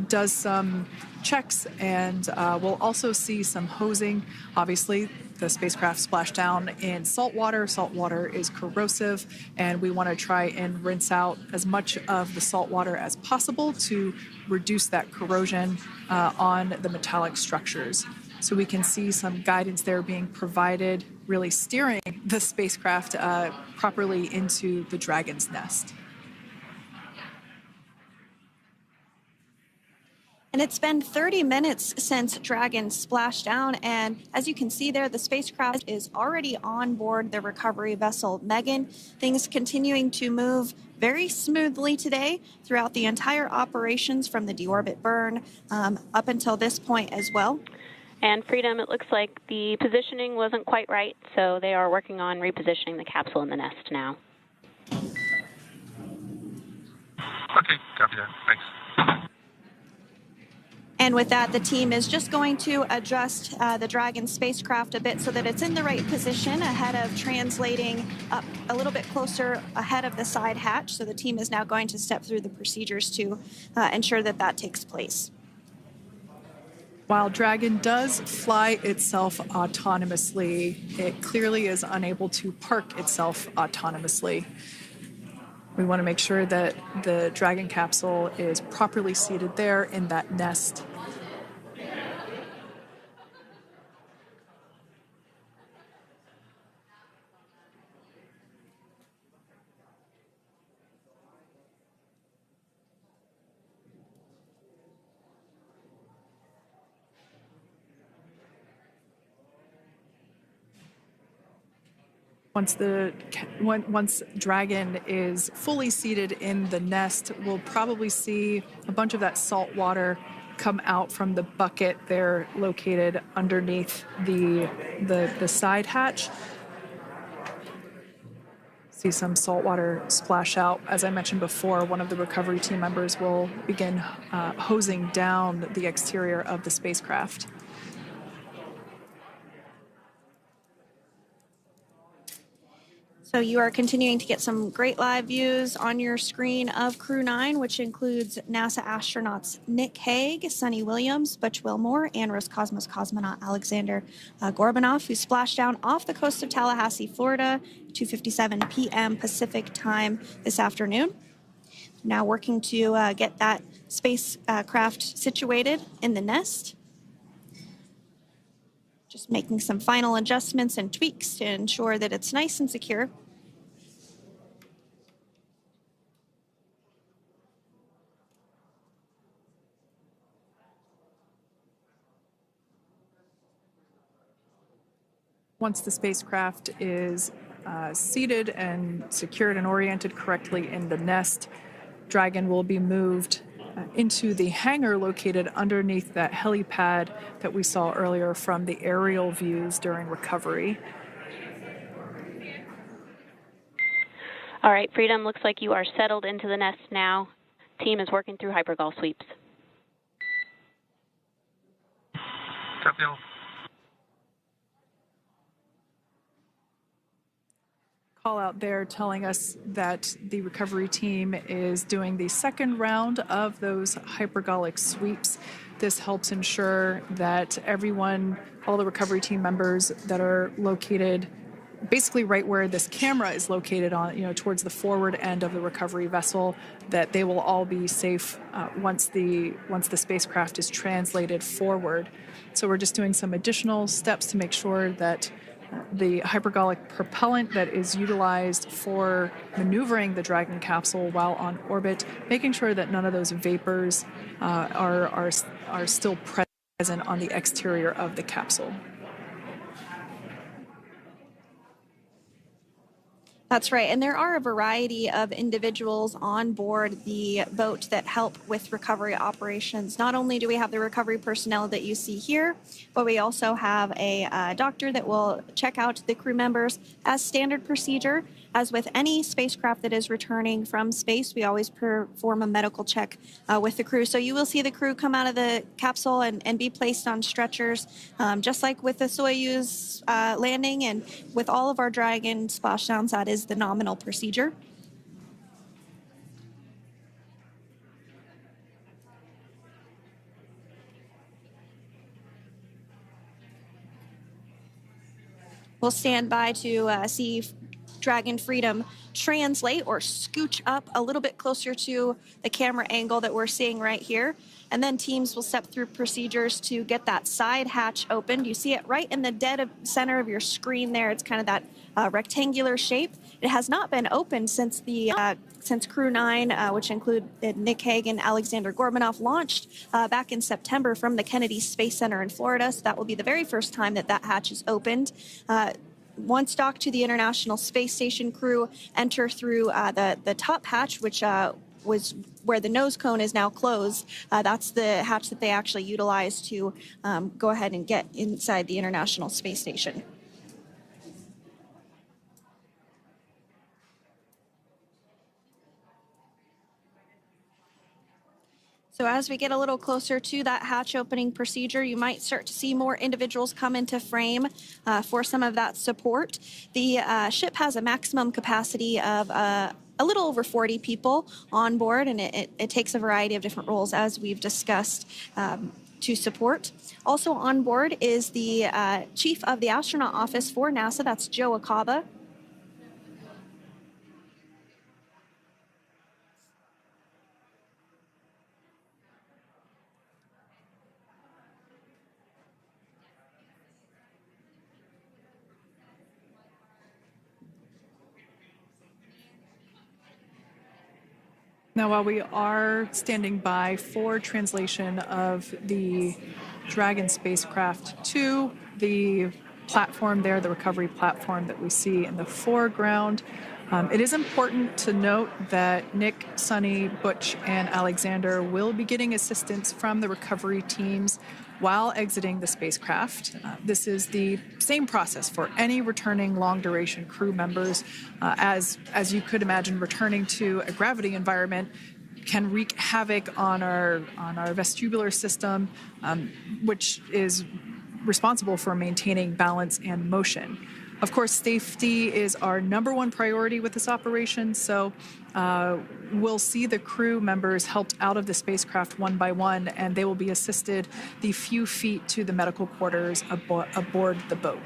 does some checks, and we'll also see some hosing. Obviously, the spacecraft splashed down in salt water. Salt water is corrosive, and we want to try and rinse out as much of the salt water as possible to reduce that corrosion on the metallic structures. So we can see some guidance there being provided, really steering the spacecraft properly into the Dragon's nest. And it's been 30 minutes since Dragon splashed down, and as you can see there, the spacecraft is already on board the recovery vessel Megan. Things continuing to move very smoothly today throughout the entire operations from the deorbit burn up until this point as well. And Freedom, it looks like the positioning wasn't quite right, so they are working on repositioning the capsule in the nest now. Okay, copy that. Thanks. And with that, the team is just going to adjust the Dragon spacecraft a bit so that it's in the right position ahead of translating up a little bit closer ahead of the side hatch. So the team is now going to step through the procedures to ensure that that takes place. While Dragon does fly itself autonomously, it clearly is unable to park itself autonomously. We want to make sure that the Dragon capsule is properly seated there in that nest. Once Dragon is fully seated in the nest, we'll probably see a bunch of that salt water come out from the bucket there located underneath the side hatch. See some salt water splash out. As I mentioned before, one of the recovery team members will begin hosing down the exterior of the spacecraft. So you are continuing to get some great live views on your screen of Crew-9, which includes NASA astronauts Nick Hague, Suni Williams, Butch Wilmore, and Roscosmos cosmonaut Aleksandr Gorbunov, who splashed down off the coast of Tallahassee, Florida, 2:57 p.m. Pacific time this afternoon. Now working to get that spacecraft situated in the nest. Just making some final adjustments and tweaks to ensure that it's nice and secure. Once the spacecraft is seated and secured and oriented correctly in the nest, Dragon will be moved into the hangar located underneath that helipad that we saw earlier from the aerial views during recovery. All right, Freedom, looks like you are settled into the nest now. Team is working through hypergol sweeps. Copy all. Call out there telling us that the recovery team is doing the second round of those hypergolic sweeps. This helps ensure that everyone, all the recovery team members that are located basically right where this camera is located on, towards the forward end of the recovery vessel, that they will all be safe once the spacecraft is translated forward. So we're just doing some additional steps to make sure that the hypergolic propellant that is utilized for maneuvering the Dragon capsule while on orbit, making sure that none of those vapors are still present on the exterior of the capsule. That's right. And there are a variety of individuals on board the boat that help with recovery operations. Not only do we have the recovery personnel that you see here, but we also have a doctor that will check out the crew members as standard procedure. As with any spacecraft that is returning from space, we always perform a medical check with the crew. So you will see the crew come out of the capsule and be placed on stretchers, just like with the Soyuz landing and with all of our Dragon splashdowns, that is the nominal procedure. We'll stand by to see Dragon Freedom translate or scooch up a little bit closer to the camera angle that we're seeing right here. And then teams will step through procedures to get that side hatch opened. You see it right in the dead center of your screen there. It's kind of that rectangular shape. It has not been opened since Crew-9, which include Nick Hague and Aleksandr Gorbunov, launched back in September from the Kennedy Space Center in Florida. So that will be the very first time that hatch is opened. Once docked to the International Space Station, crew enter through the top hatch, which was where the nose cone is now closed. That's the hatch that they actually utilize to go ahead and get inside the International Space Station. So as we get a little closer to that hatch opening procedure, you might start to see more individuals come into frame for some of that support. The ship has a maximum capacity of a little over 40 people on board, and it takes a variety of different roles, as we've discussed, to support. Also on board is the chief of the astronaut office for NASA, that's Joe Acaba. Now, while we are standing by for translation of the Dragon spacecraft to the platform there, the recovery platform that we see in the foreground, it is important to note that Nick, Suni, Butch, and Aleksandr will be getting assistance from the recovery teams while exiting the spacecraft. This is the same process for any returning long-duration crew members. As you could imagine, returning to a gravity environment can wreak havoc on our vestibular system, which is responsible for maintaining balance and motion. Of course, safety is our #1 priority with this operation, so we'll see the crew members helped out of the spacecraft one by one, and they will be assisted the few feet to the medical quarters aboard the boat.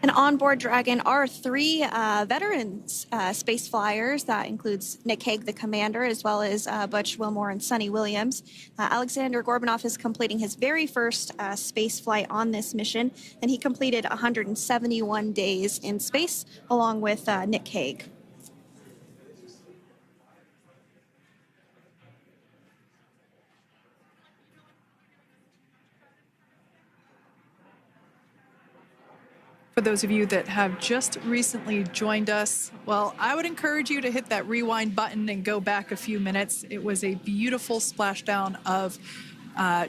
And on board Dragon are 3 veterans space flyers. That includes Nick Hague, the commander, as well as Butch Wilmore and Suni Williams. Aleksandr Gorbunov is completing his very first space flight on this mission, and he completed 171 days in space along with Nick Hague. For those of you that have just recently joined us, well, I would encourage you to hit that rewind button and go back a few minutes. It was a beautiful splashdown of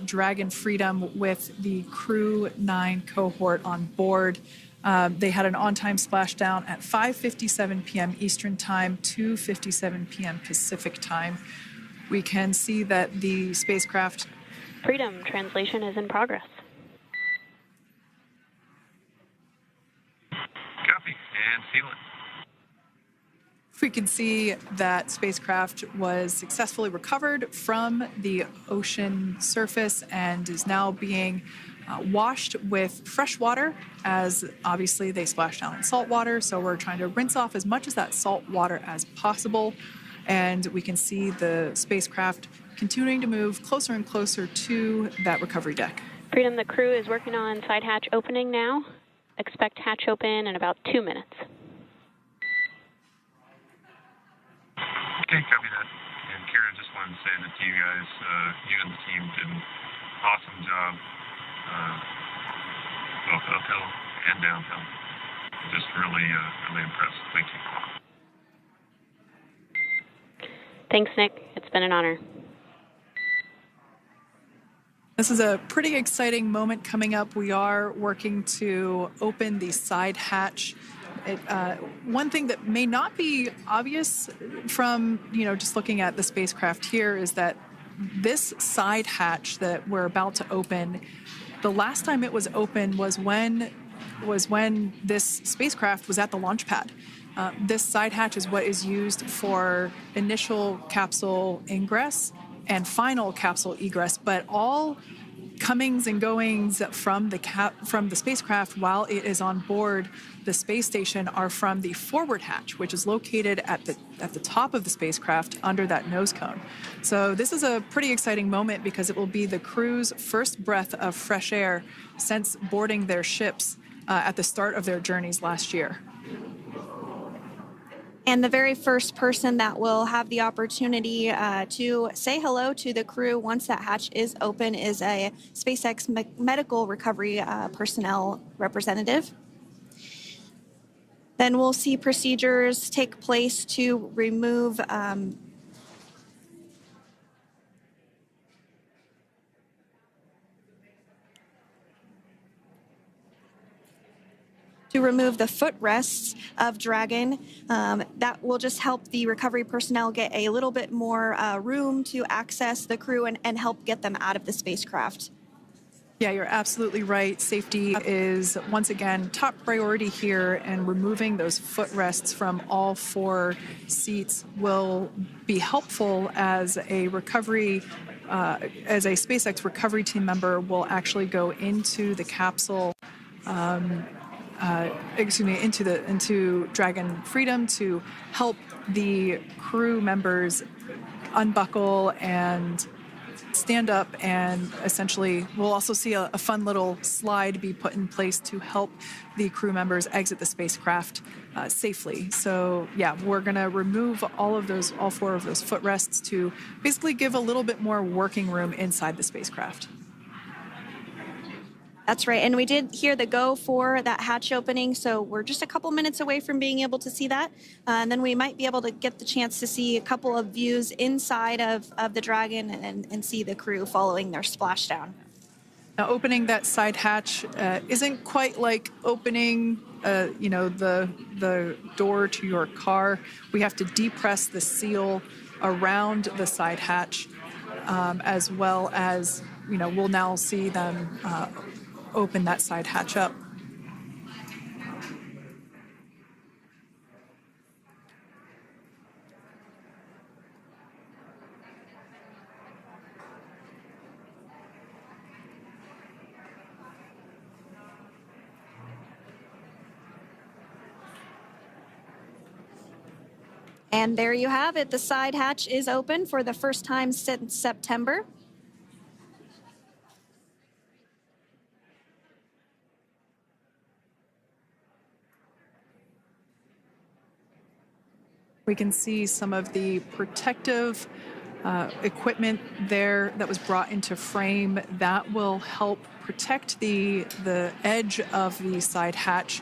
Dragon Freedom with the Crew-9 cohort on board. They had an on-time splashdown at 5:57 p.m. Eastern Time, 2:57 p.m. Pacific Time. We can see that the spacecraft... Freedom translation is in progress. Copy, and seal it. We can see that spacecraft was successfully recovered from the ocean surface and is now being washed with fresh water, as obviously they splashed down in salt water. So we're trying to rinse off as much of that salt water as possible. And we can see the spacecraft continuing to move closer and closer to that recovery deck. Freedom, the crew is working on side hatch opening now. Expect hatch open in about 2 minutes. Okay, copy that. And Kira, just wanted to say that to you guys, you and the team did an awesome job, both uphill and downhill. just really, really impressed. Thank you. Thanks, Nick. It's been an honor. This is a pretty exciting moment coming up. We are working to open the side hatch. One thing that may not be obvious from, just looking at the spacecraft here is that this side hatch that we're about to open, the last time it was open was when this spacecraft was at the launch pad. This side hatch is what is used for initial capsule ingress and final capsule egress, but all comings and goings from the spacecraft while it is on board the space station are from the forward hatch, which is located at the top of the spacecraft under that nose cone. So this is a pretty exciting moment because it will be the crew's first breath of fresh air since boarding their ships at the start of their journeys last year. And the very first person that will have the opportunity to say hello to the crew once that hatch is open is a SpaceX medical recovery personnel representative. Then we'll see procedures take place to remove the footrests of Dragon. That will just help the recovery personnel get a little bit more room to access the crew and help get them out of the spacecraft. Yeah, you're absolutely right. Safety is, once again, top priority here, and removing those footrests from all 4 seats will be helpful as a SpaceX recovery team member will actually go into the capsule into Dragon Freedom to help the crew members unbuckle and stand up, and essentially we'll also see a fun little slide be put in place to help the crew members exit the spacecraft safely. So yeah, we're going to remove all 4 of those footrests to basically give a little bit more working room inside the spacecraft. That's right, and we did hear the go for that hatch opening, so we're just a couple minutes away from being able to see that, and then we might be able to get the chance to see a couple of views inside of the Dragon and see the crew following their splashdown. Now, opening that side hatch isn't quite like opening, the door to your car. We have to depress the seal around the side hatch, as well as, we'll now see them open that side hatch up. And there you have it. The side hatch is open for the first time since September. We can see some of the protective equipment there that was brought into frame that will help protect the edge of the side hatch,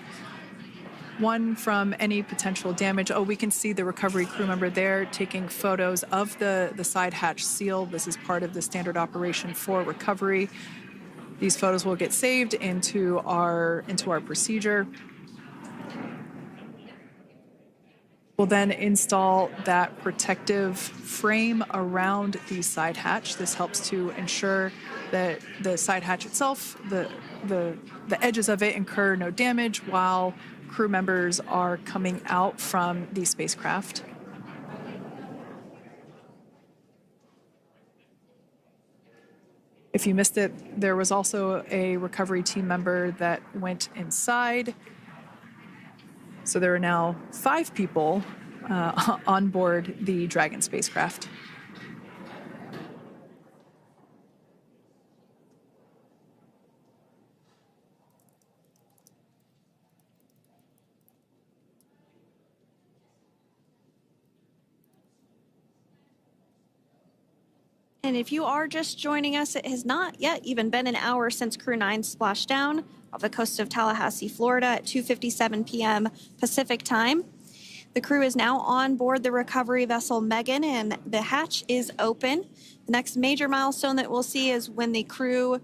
one from any potential damage. Oh, we can see the recovery crew member there taking photos of the side hatch seal. This is part of the standard operation for recovery. These photos will get saved into our procedure. We'll then install that protective frame around the side hatch. This helps to ensure that the side hatch itself, the edges of it, incur no damage while crew members are coming out from the spacecraft. If you missed it, there was also a recovery team member that went inside. So there are now 5 people on board the Dragon spacecraft. And if you are just joining us, it has not yet even been an hour since Crew-9 splashed down. off the coast of Tallahassee, Florida at 2:57 p.m. Pacific time. The crew is now on board the recovery vessel Megan, and the hatch is open. The next major milestone that we'll see is when the crew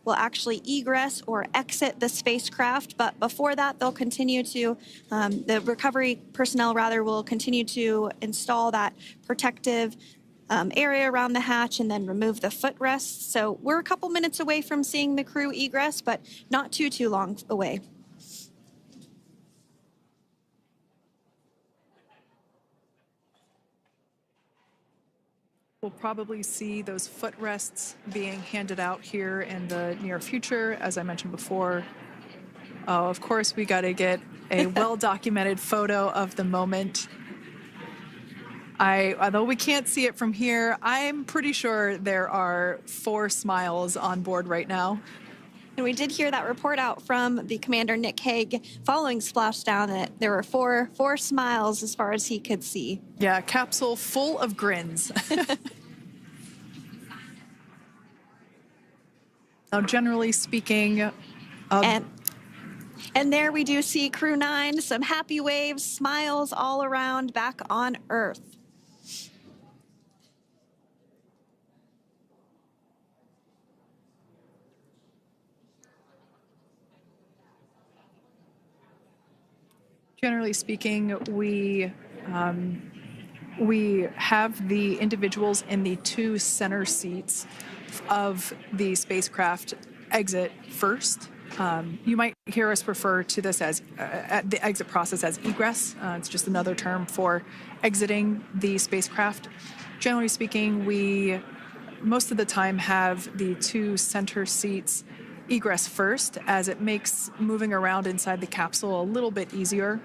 will actually egress or exit the spacecraft. But before that, they'll continue to, the recovery personnel rather, will continue to install that protective area around the hatch and then remove the footrests. So we're a couple minutes away from seeing the crew egress, but not too long away. We'll probably see those footrests being handed out here in the near future, as I mentioned before. Oh, of course, we got to get a well-documented photo of the moment. Although we can't see it from here, I'm pretty sure there are 4 smiles on board right now. And we did hear that report out from the commander, Nick Hague, following Splashdown, that there were four smiles as far as he could see. Yeah, capsule full of grins. Now, generally speaking, and there we do see Crew-9, some happy waves, smiles all around back on Earth. generally speaking, we have the individuals in the 2 center seats of the spacecraft exit first. You might hear us refer to this as the exit process as egress. It's just another term for exiting the spacecraft. Generally speaking, we most of the time have the 2 center seats egress first, as it makes moving around inside the capsule a little bit easier.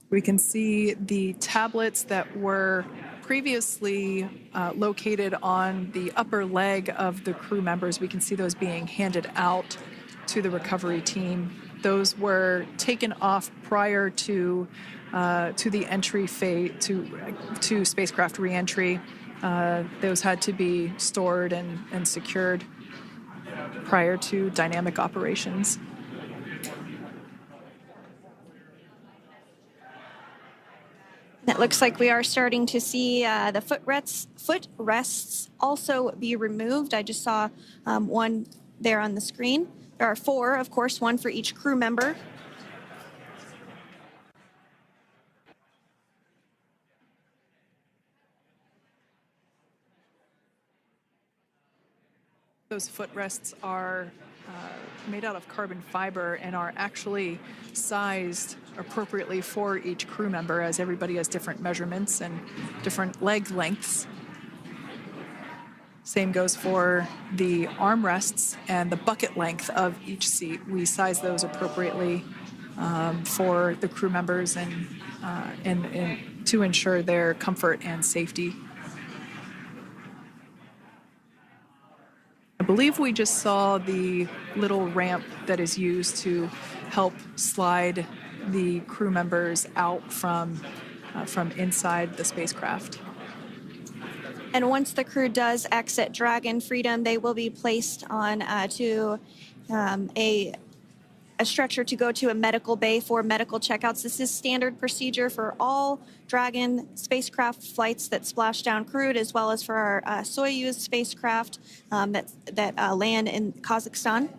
We can see the tablets that were previously located on the upper leg of the crew members. We can see those being handed out to the recovery team. Those were taken off prior to the entry phase, to spacecraft reentry. Those had to be stored and secured prior to dynamic operations. It looks like we are starting to see the footrests also be removed. I just saw one there on the screen. There are 4, of course, 1 for each crew member. Those footrests are made out of carbon fiber and are actually sized appropriately for each crew member, as everybody has different measurements and different leg lengths. Same goes for the armrests and the bucket length of each seat. We size those appropriately for the crew members and to ensure their comfort and safety. I believe we just saw the little ramp that is used to help slide the crew members out from inside the spacecraft. And once the crew does exit Dragon Freedom, they will be placed on to a stretcher to go to a medical bay for medical checkouts. This is standard procedure for all Dragon spacecraft flights that Splashdown crewed, as well as for our Soyuz spacecraft that land in Kazakhstan.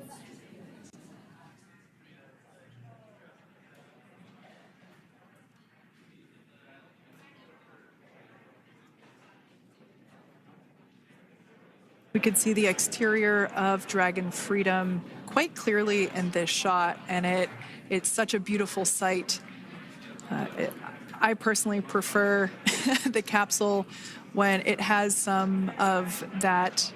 We could see the exterior of Dragon Freedom quite clearly in this shot, and it's such a beautiful sight. I personally prefer the capsule when it has some of that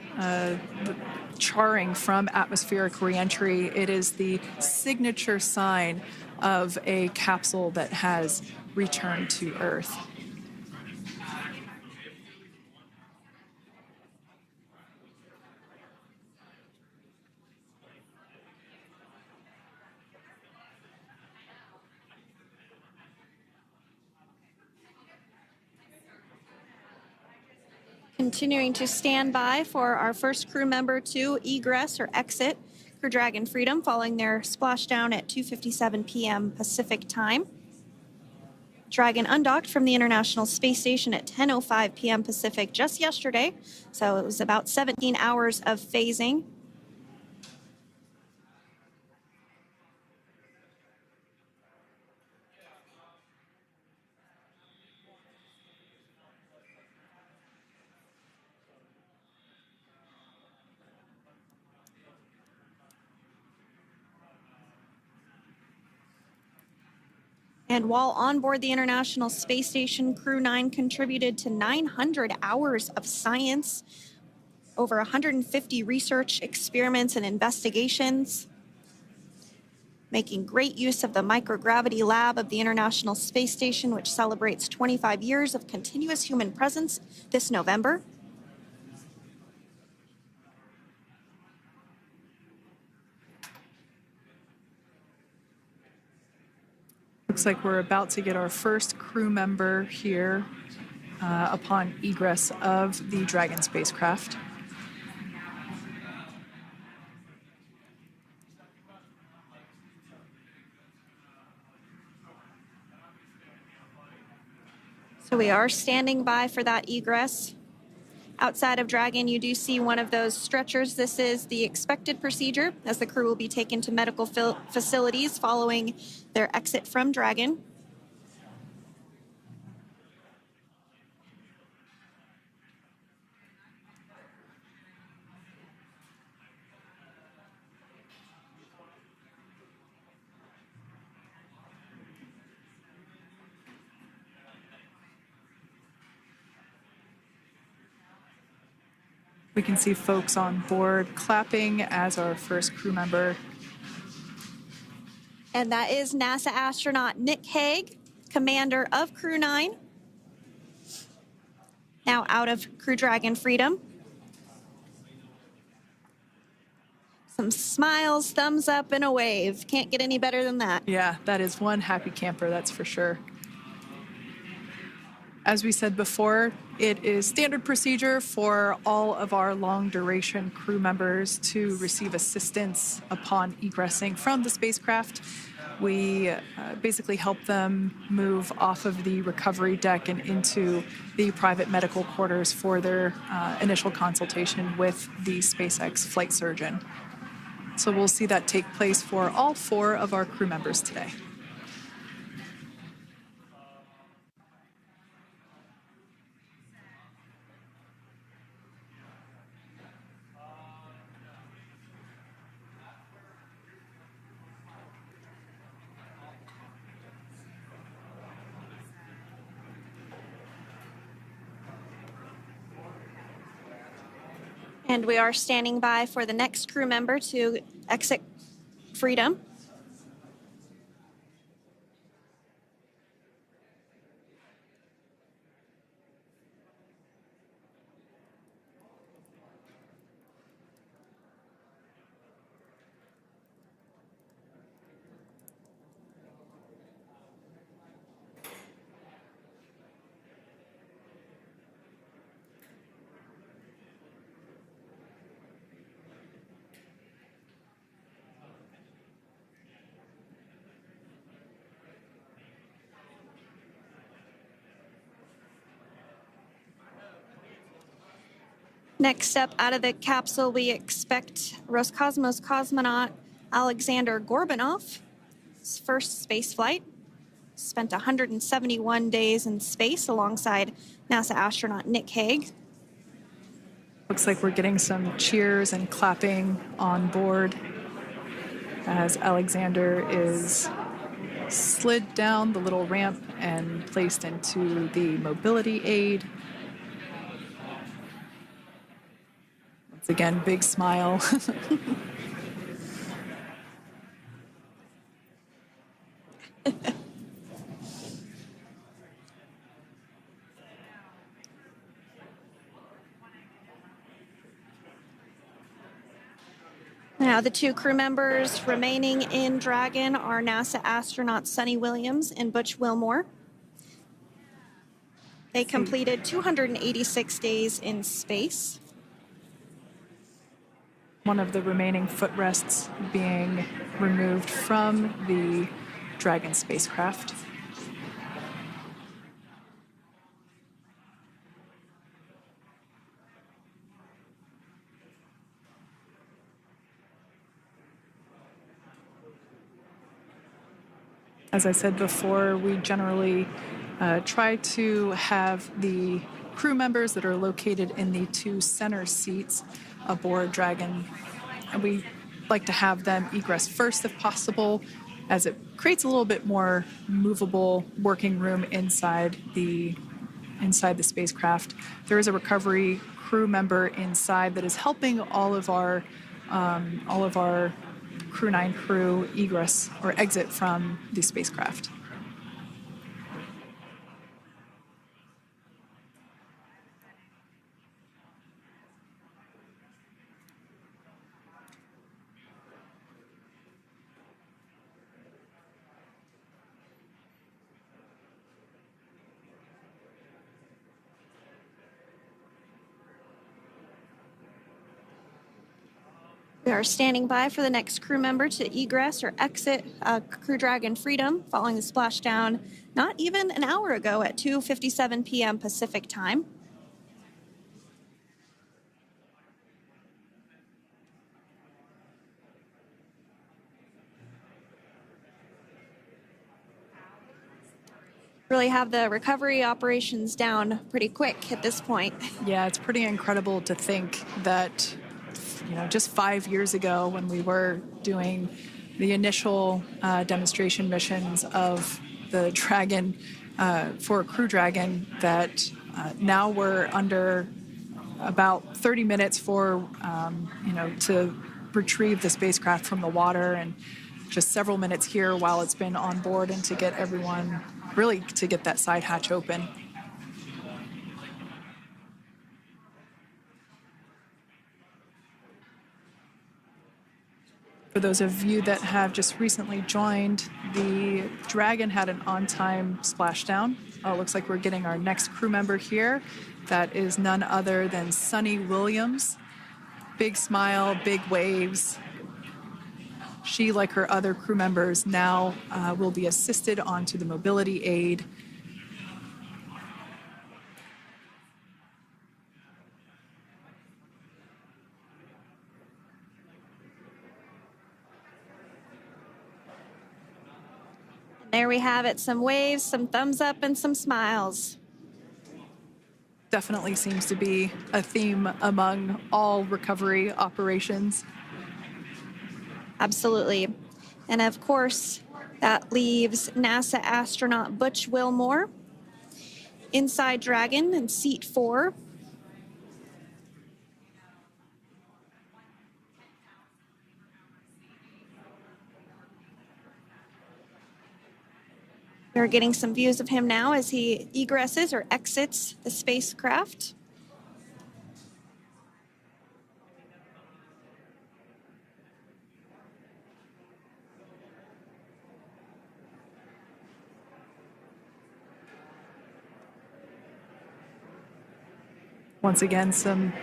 charring from atmospheric reentry. It is the signature sign of a capsule that has returned to Earth. Continuing to stand by for our first crew member to egress or exit Crew Dragon Freedom following their splashdown at 2:57 p.m. Pacific time. Dragon undocked from the International Space Station at 10:05 p.m. Pacific just yesterday, so it was about 17 hours of phasing. And while on board the International Space Station, Crew-9 contributed to 900 hours of science, over 150 research experiments and investigations, making great use of the microgravity lab of the International Space Station, which celebrates 25 years of continuous human presence this November. Looks like we're about to get our first crew member here upon egress of the Dragon spacecraft. So we are standing by for that egress. Outside of Dragon, you do see one of those stretchers. This is the expected procedure as the crew will be taken to medical facilities following their exit from Dragon. We can see folks on board clapping as our first crew member. And that is NASA astronaut Nick Hague, commander of Crew-9, now out of Crew Dragon Freedom. Some smiles, thumbs up, and a wave. Can't get any better than that. Yeah, that is one happy camper, that's for sure. As we said before, it is standard procedure for all of our long-duration crew members to receive assistance upon egressing from the spacecraft. We basically help them move off of the recovery deck and into the private medical quarters for their initial consultation with the SpaceX flight surgeon. So we'll see that take place for all 4 of our crew members today. And we are standing by for the next crew member to exit Freedom. Next up out of the capsule, we expect Roscosmos cosmonaut Aleksandr Gorbunov. His first space flight. Spent 171 days in space alongside NASA astronaut Nick Hague. Looks like we're getting some cheers and clapping on board as Aleksandr is slid down the little ramp and placed into the mobility aid. Once again, big smile. Now, the 2 crew members remaining in Dragon are NASA astronauts Suni Williams and Butch Wilmore. They completed 286 days in space. One of the remaining footrests being removed from the Dragon spacecraft. As I said before, we generally try to have the crew members that are located in the 2 center seats aboard Dragon, and we like to have them egress first if possible, as it creates a little bit more movable working room inside the spacecraft. There is a recovery crew member inside that is helping all of our Crew-9 crew egress or exit from the spacecraft. We are standing by for the next crew member to egress or exit Crew Dragon Freedom following the splashdown not even an hour ago at 2:57 p.m. Pacific time. Really have the recovery operations down pretty quick at this point. Yeah, it's pretty incredible to think that, just 5 years ago when we were doing the initial demonstration missions of the Dragon for Crew Dragon, that now we're under about 30 minutes for, to retrieve the spacecraft from the water, and just several minutes here while it's been on board and to get everyone, really to get that side hatch open. For those of you that have just recently joined, the Dragon had an on-time splashdown. Looks like we're getting our next crew member here. That is none other than Suni Williams. Big smile, big waves. She, like her other crew members, now will be assisted onto the mobility aid. There we have it, some waves, some thumbs up, and some smiles. Definitely seems to be a theme among all recovery operations. Absolutely. And of course, that leaves NASA astronaut Butch Wilmore inside Dragon in seat 4. We're getting some views of him now as he egresses or exits the spacecraft. Once again, some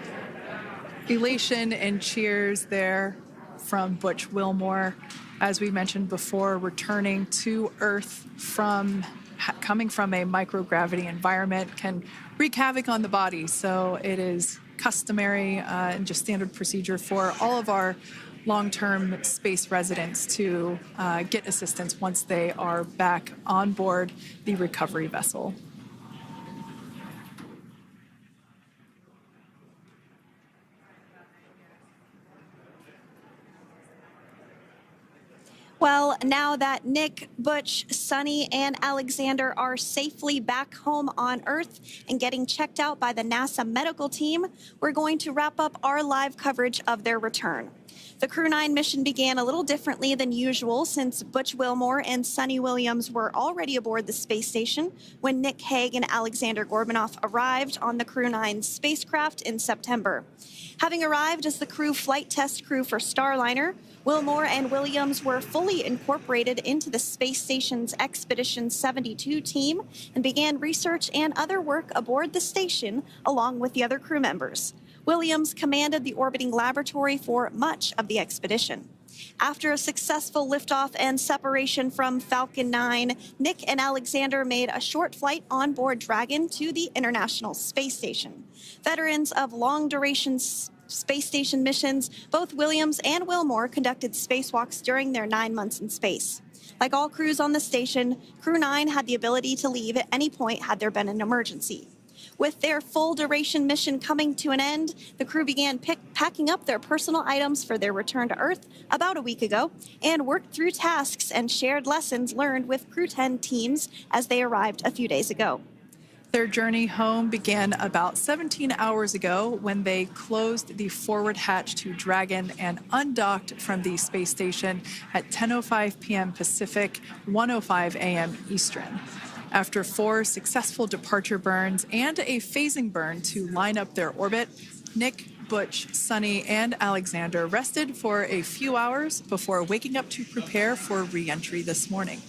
elation and cheers there from Butch Wilmore. As we mentioned before, returning to Earth coming from a microgravity environment can wreak havoc on the body. So it is customary and just standard procedure for all of our long-term space residents to get assistance once they are back on board the recovery vessel. Well, now that Nick, Butch, Suni, and Aleksandr are safely back home on Earth and getting checked out by the NASA medical team, we're going to wrap up our live coverage of their return. The Crew-9 mission began a little differently than usual since Butch Wilmore and Suni Williams were already aboard the space station when Nick Hague and Aleksandr Gorbunov arrived on the Crew-9 spacecraft in September. Having arrived as the crew flight test crew for Starliner, Wilmore and Williams were fully incorporated into the space station's Expedition 72 team and began research and other work aboard the station along with the other crew members. Williams commanded the orbiting laboratory for much of the expedition. After a successful liftoff and separation from Falcon 9, Nick and Aleksandr made a short flight on board Dragon to the International Space Station. Veterans of long-duration space station missions, both Williams and Wilmore conducted spacewalks during their 9 months in space. Like all crews on the station, Crew-9 had the ability to leave at any point had there been an emergency. With their full-duration mission coming to an end, the crew began packing up their personal items for their return to Earth about a week ago and worked through tasks and shared lessons learned with Crew-10 teams as they arrived a few days ago. Their journey home began about 17 hours ago when they closed the forward hatch to Dragon and undocked from the space station at 10:05 p.m. Pacific, 1:05 a.m. Eastern. After 4 successful departure burns and a phasing burn to line up their orbit, Nick, Butch, Suni, and Aleksandr rested for a few hours before waking up to prepare for re-entry this morning.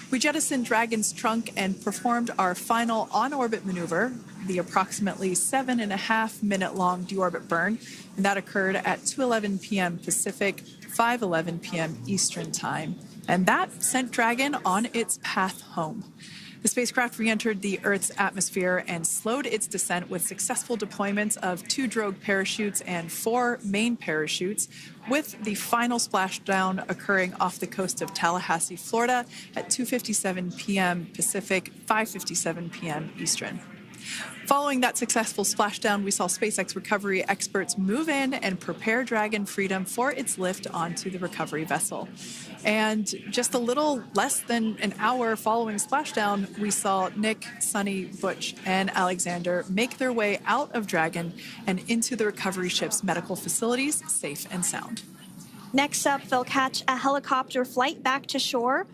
We jettisoned Dragon's trunk and performed our final on-orbit maneuver, the approximately 7.5-minute-long deorbit burn, and that occurred at 2:11 p.m. Pacific, 5:11 p.m. Eastern Time. And that sent Dragon on its path home. The spacecraft re-entered the Earth's atmosphere and slowed its descent with successful deployments of 2 drogue parachutes and 4 main parachutes, with the final splashdown occurring off the coast of Tallahassee, Florida at 2:57 p.m. Pacific, 5:57 p.m. Eastern. Following that successful splashdown, we saw SpaceX recovery experts move in and prepare Dragon Freedom for its lift onto the recovery vessel. And just a little less than an hour following splashdown, we saw Nick, Suni, Butch, and Aleksandr make their way out of Dragon and into the recovery ship's medical facilities, safe and sound. Next up, they'll catch a helicopter flight back to shore,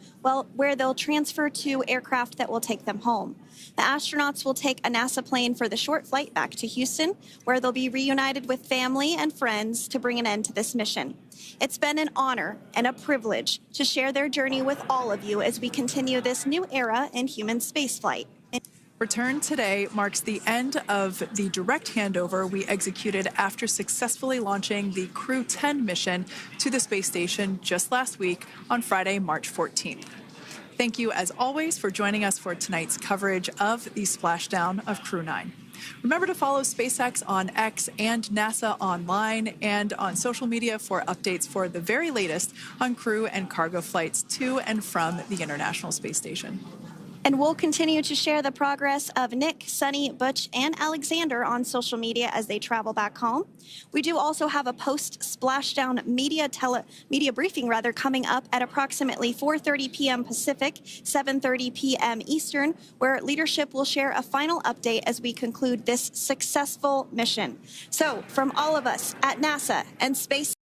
where they'll transfer to aircraft that will take them home. The astronauts will take a NASA plane for the short flight back to Houston, where they'll be reunited with family and friends to bring an end to this mission. It's been an honor and a privilege to share their journey with all of you as we continue this new era in human spaceflight. Return today marks the end of the direct handover we executed after successfully launching the Crew-10 mission to the space station just last week on Friday, March 14th. Thank you, as always, for joining us for tonight's coverage of the splashdown of Crew-9. Remember to follow SpaceX on X and NASA online and on social media for updates for the very latest on crew and cargo flights to and from the International Space Station. And we'll continue to share the progress of Nick, Suni, Butch, and Aleksandr on social media as they travel back home. We do also have a post-splashdown media briefing coming up at approximately 4:30 p.m. Pacific, 7:30 p.m. Eastern, where leadership will share a final update as we conclude this successful mission. So, from all of us at NASA and Space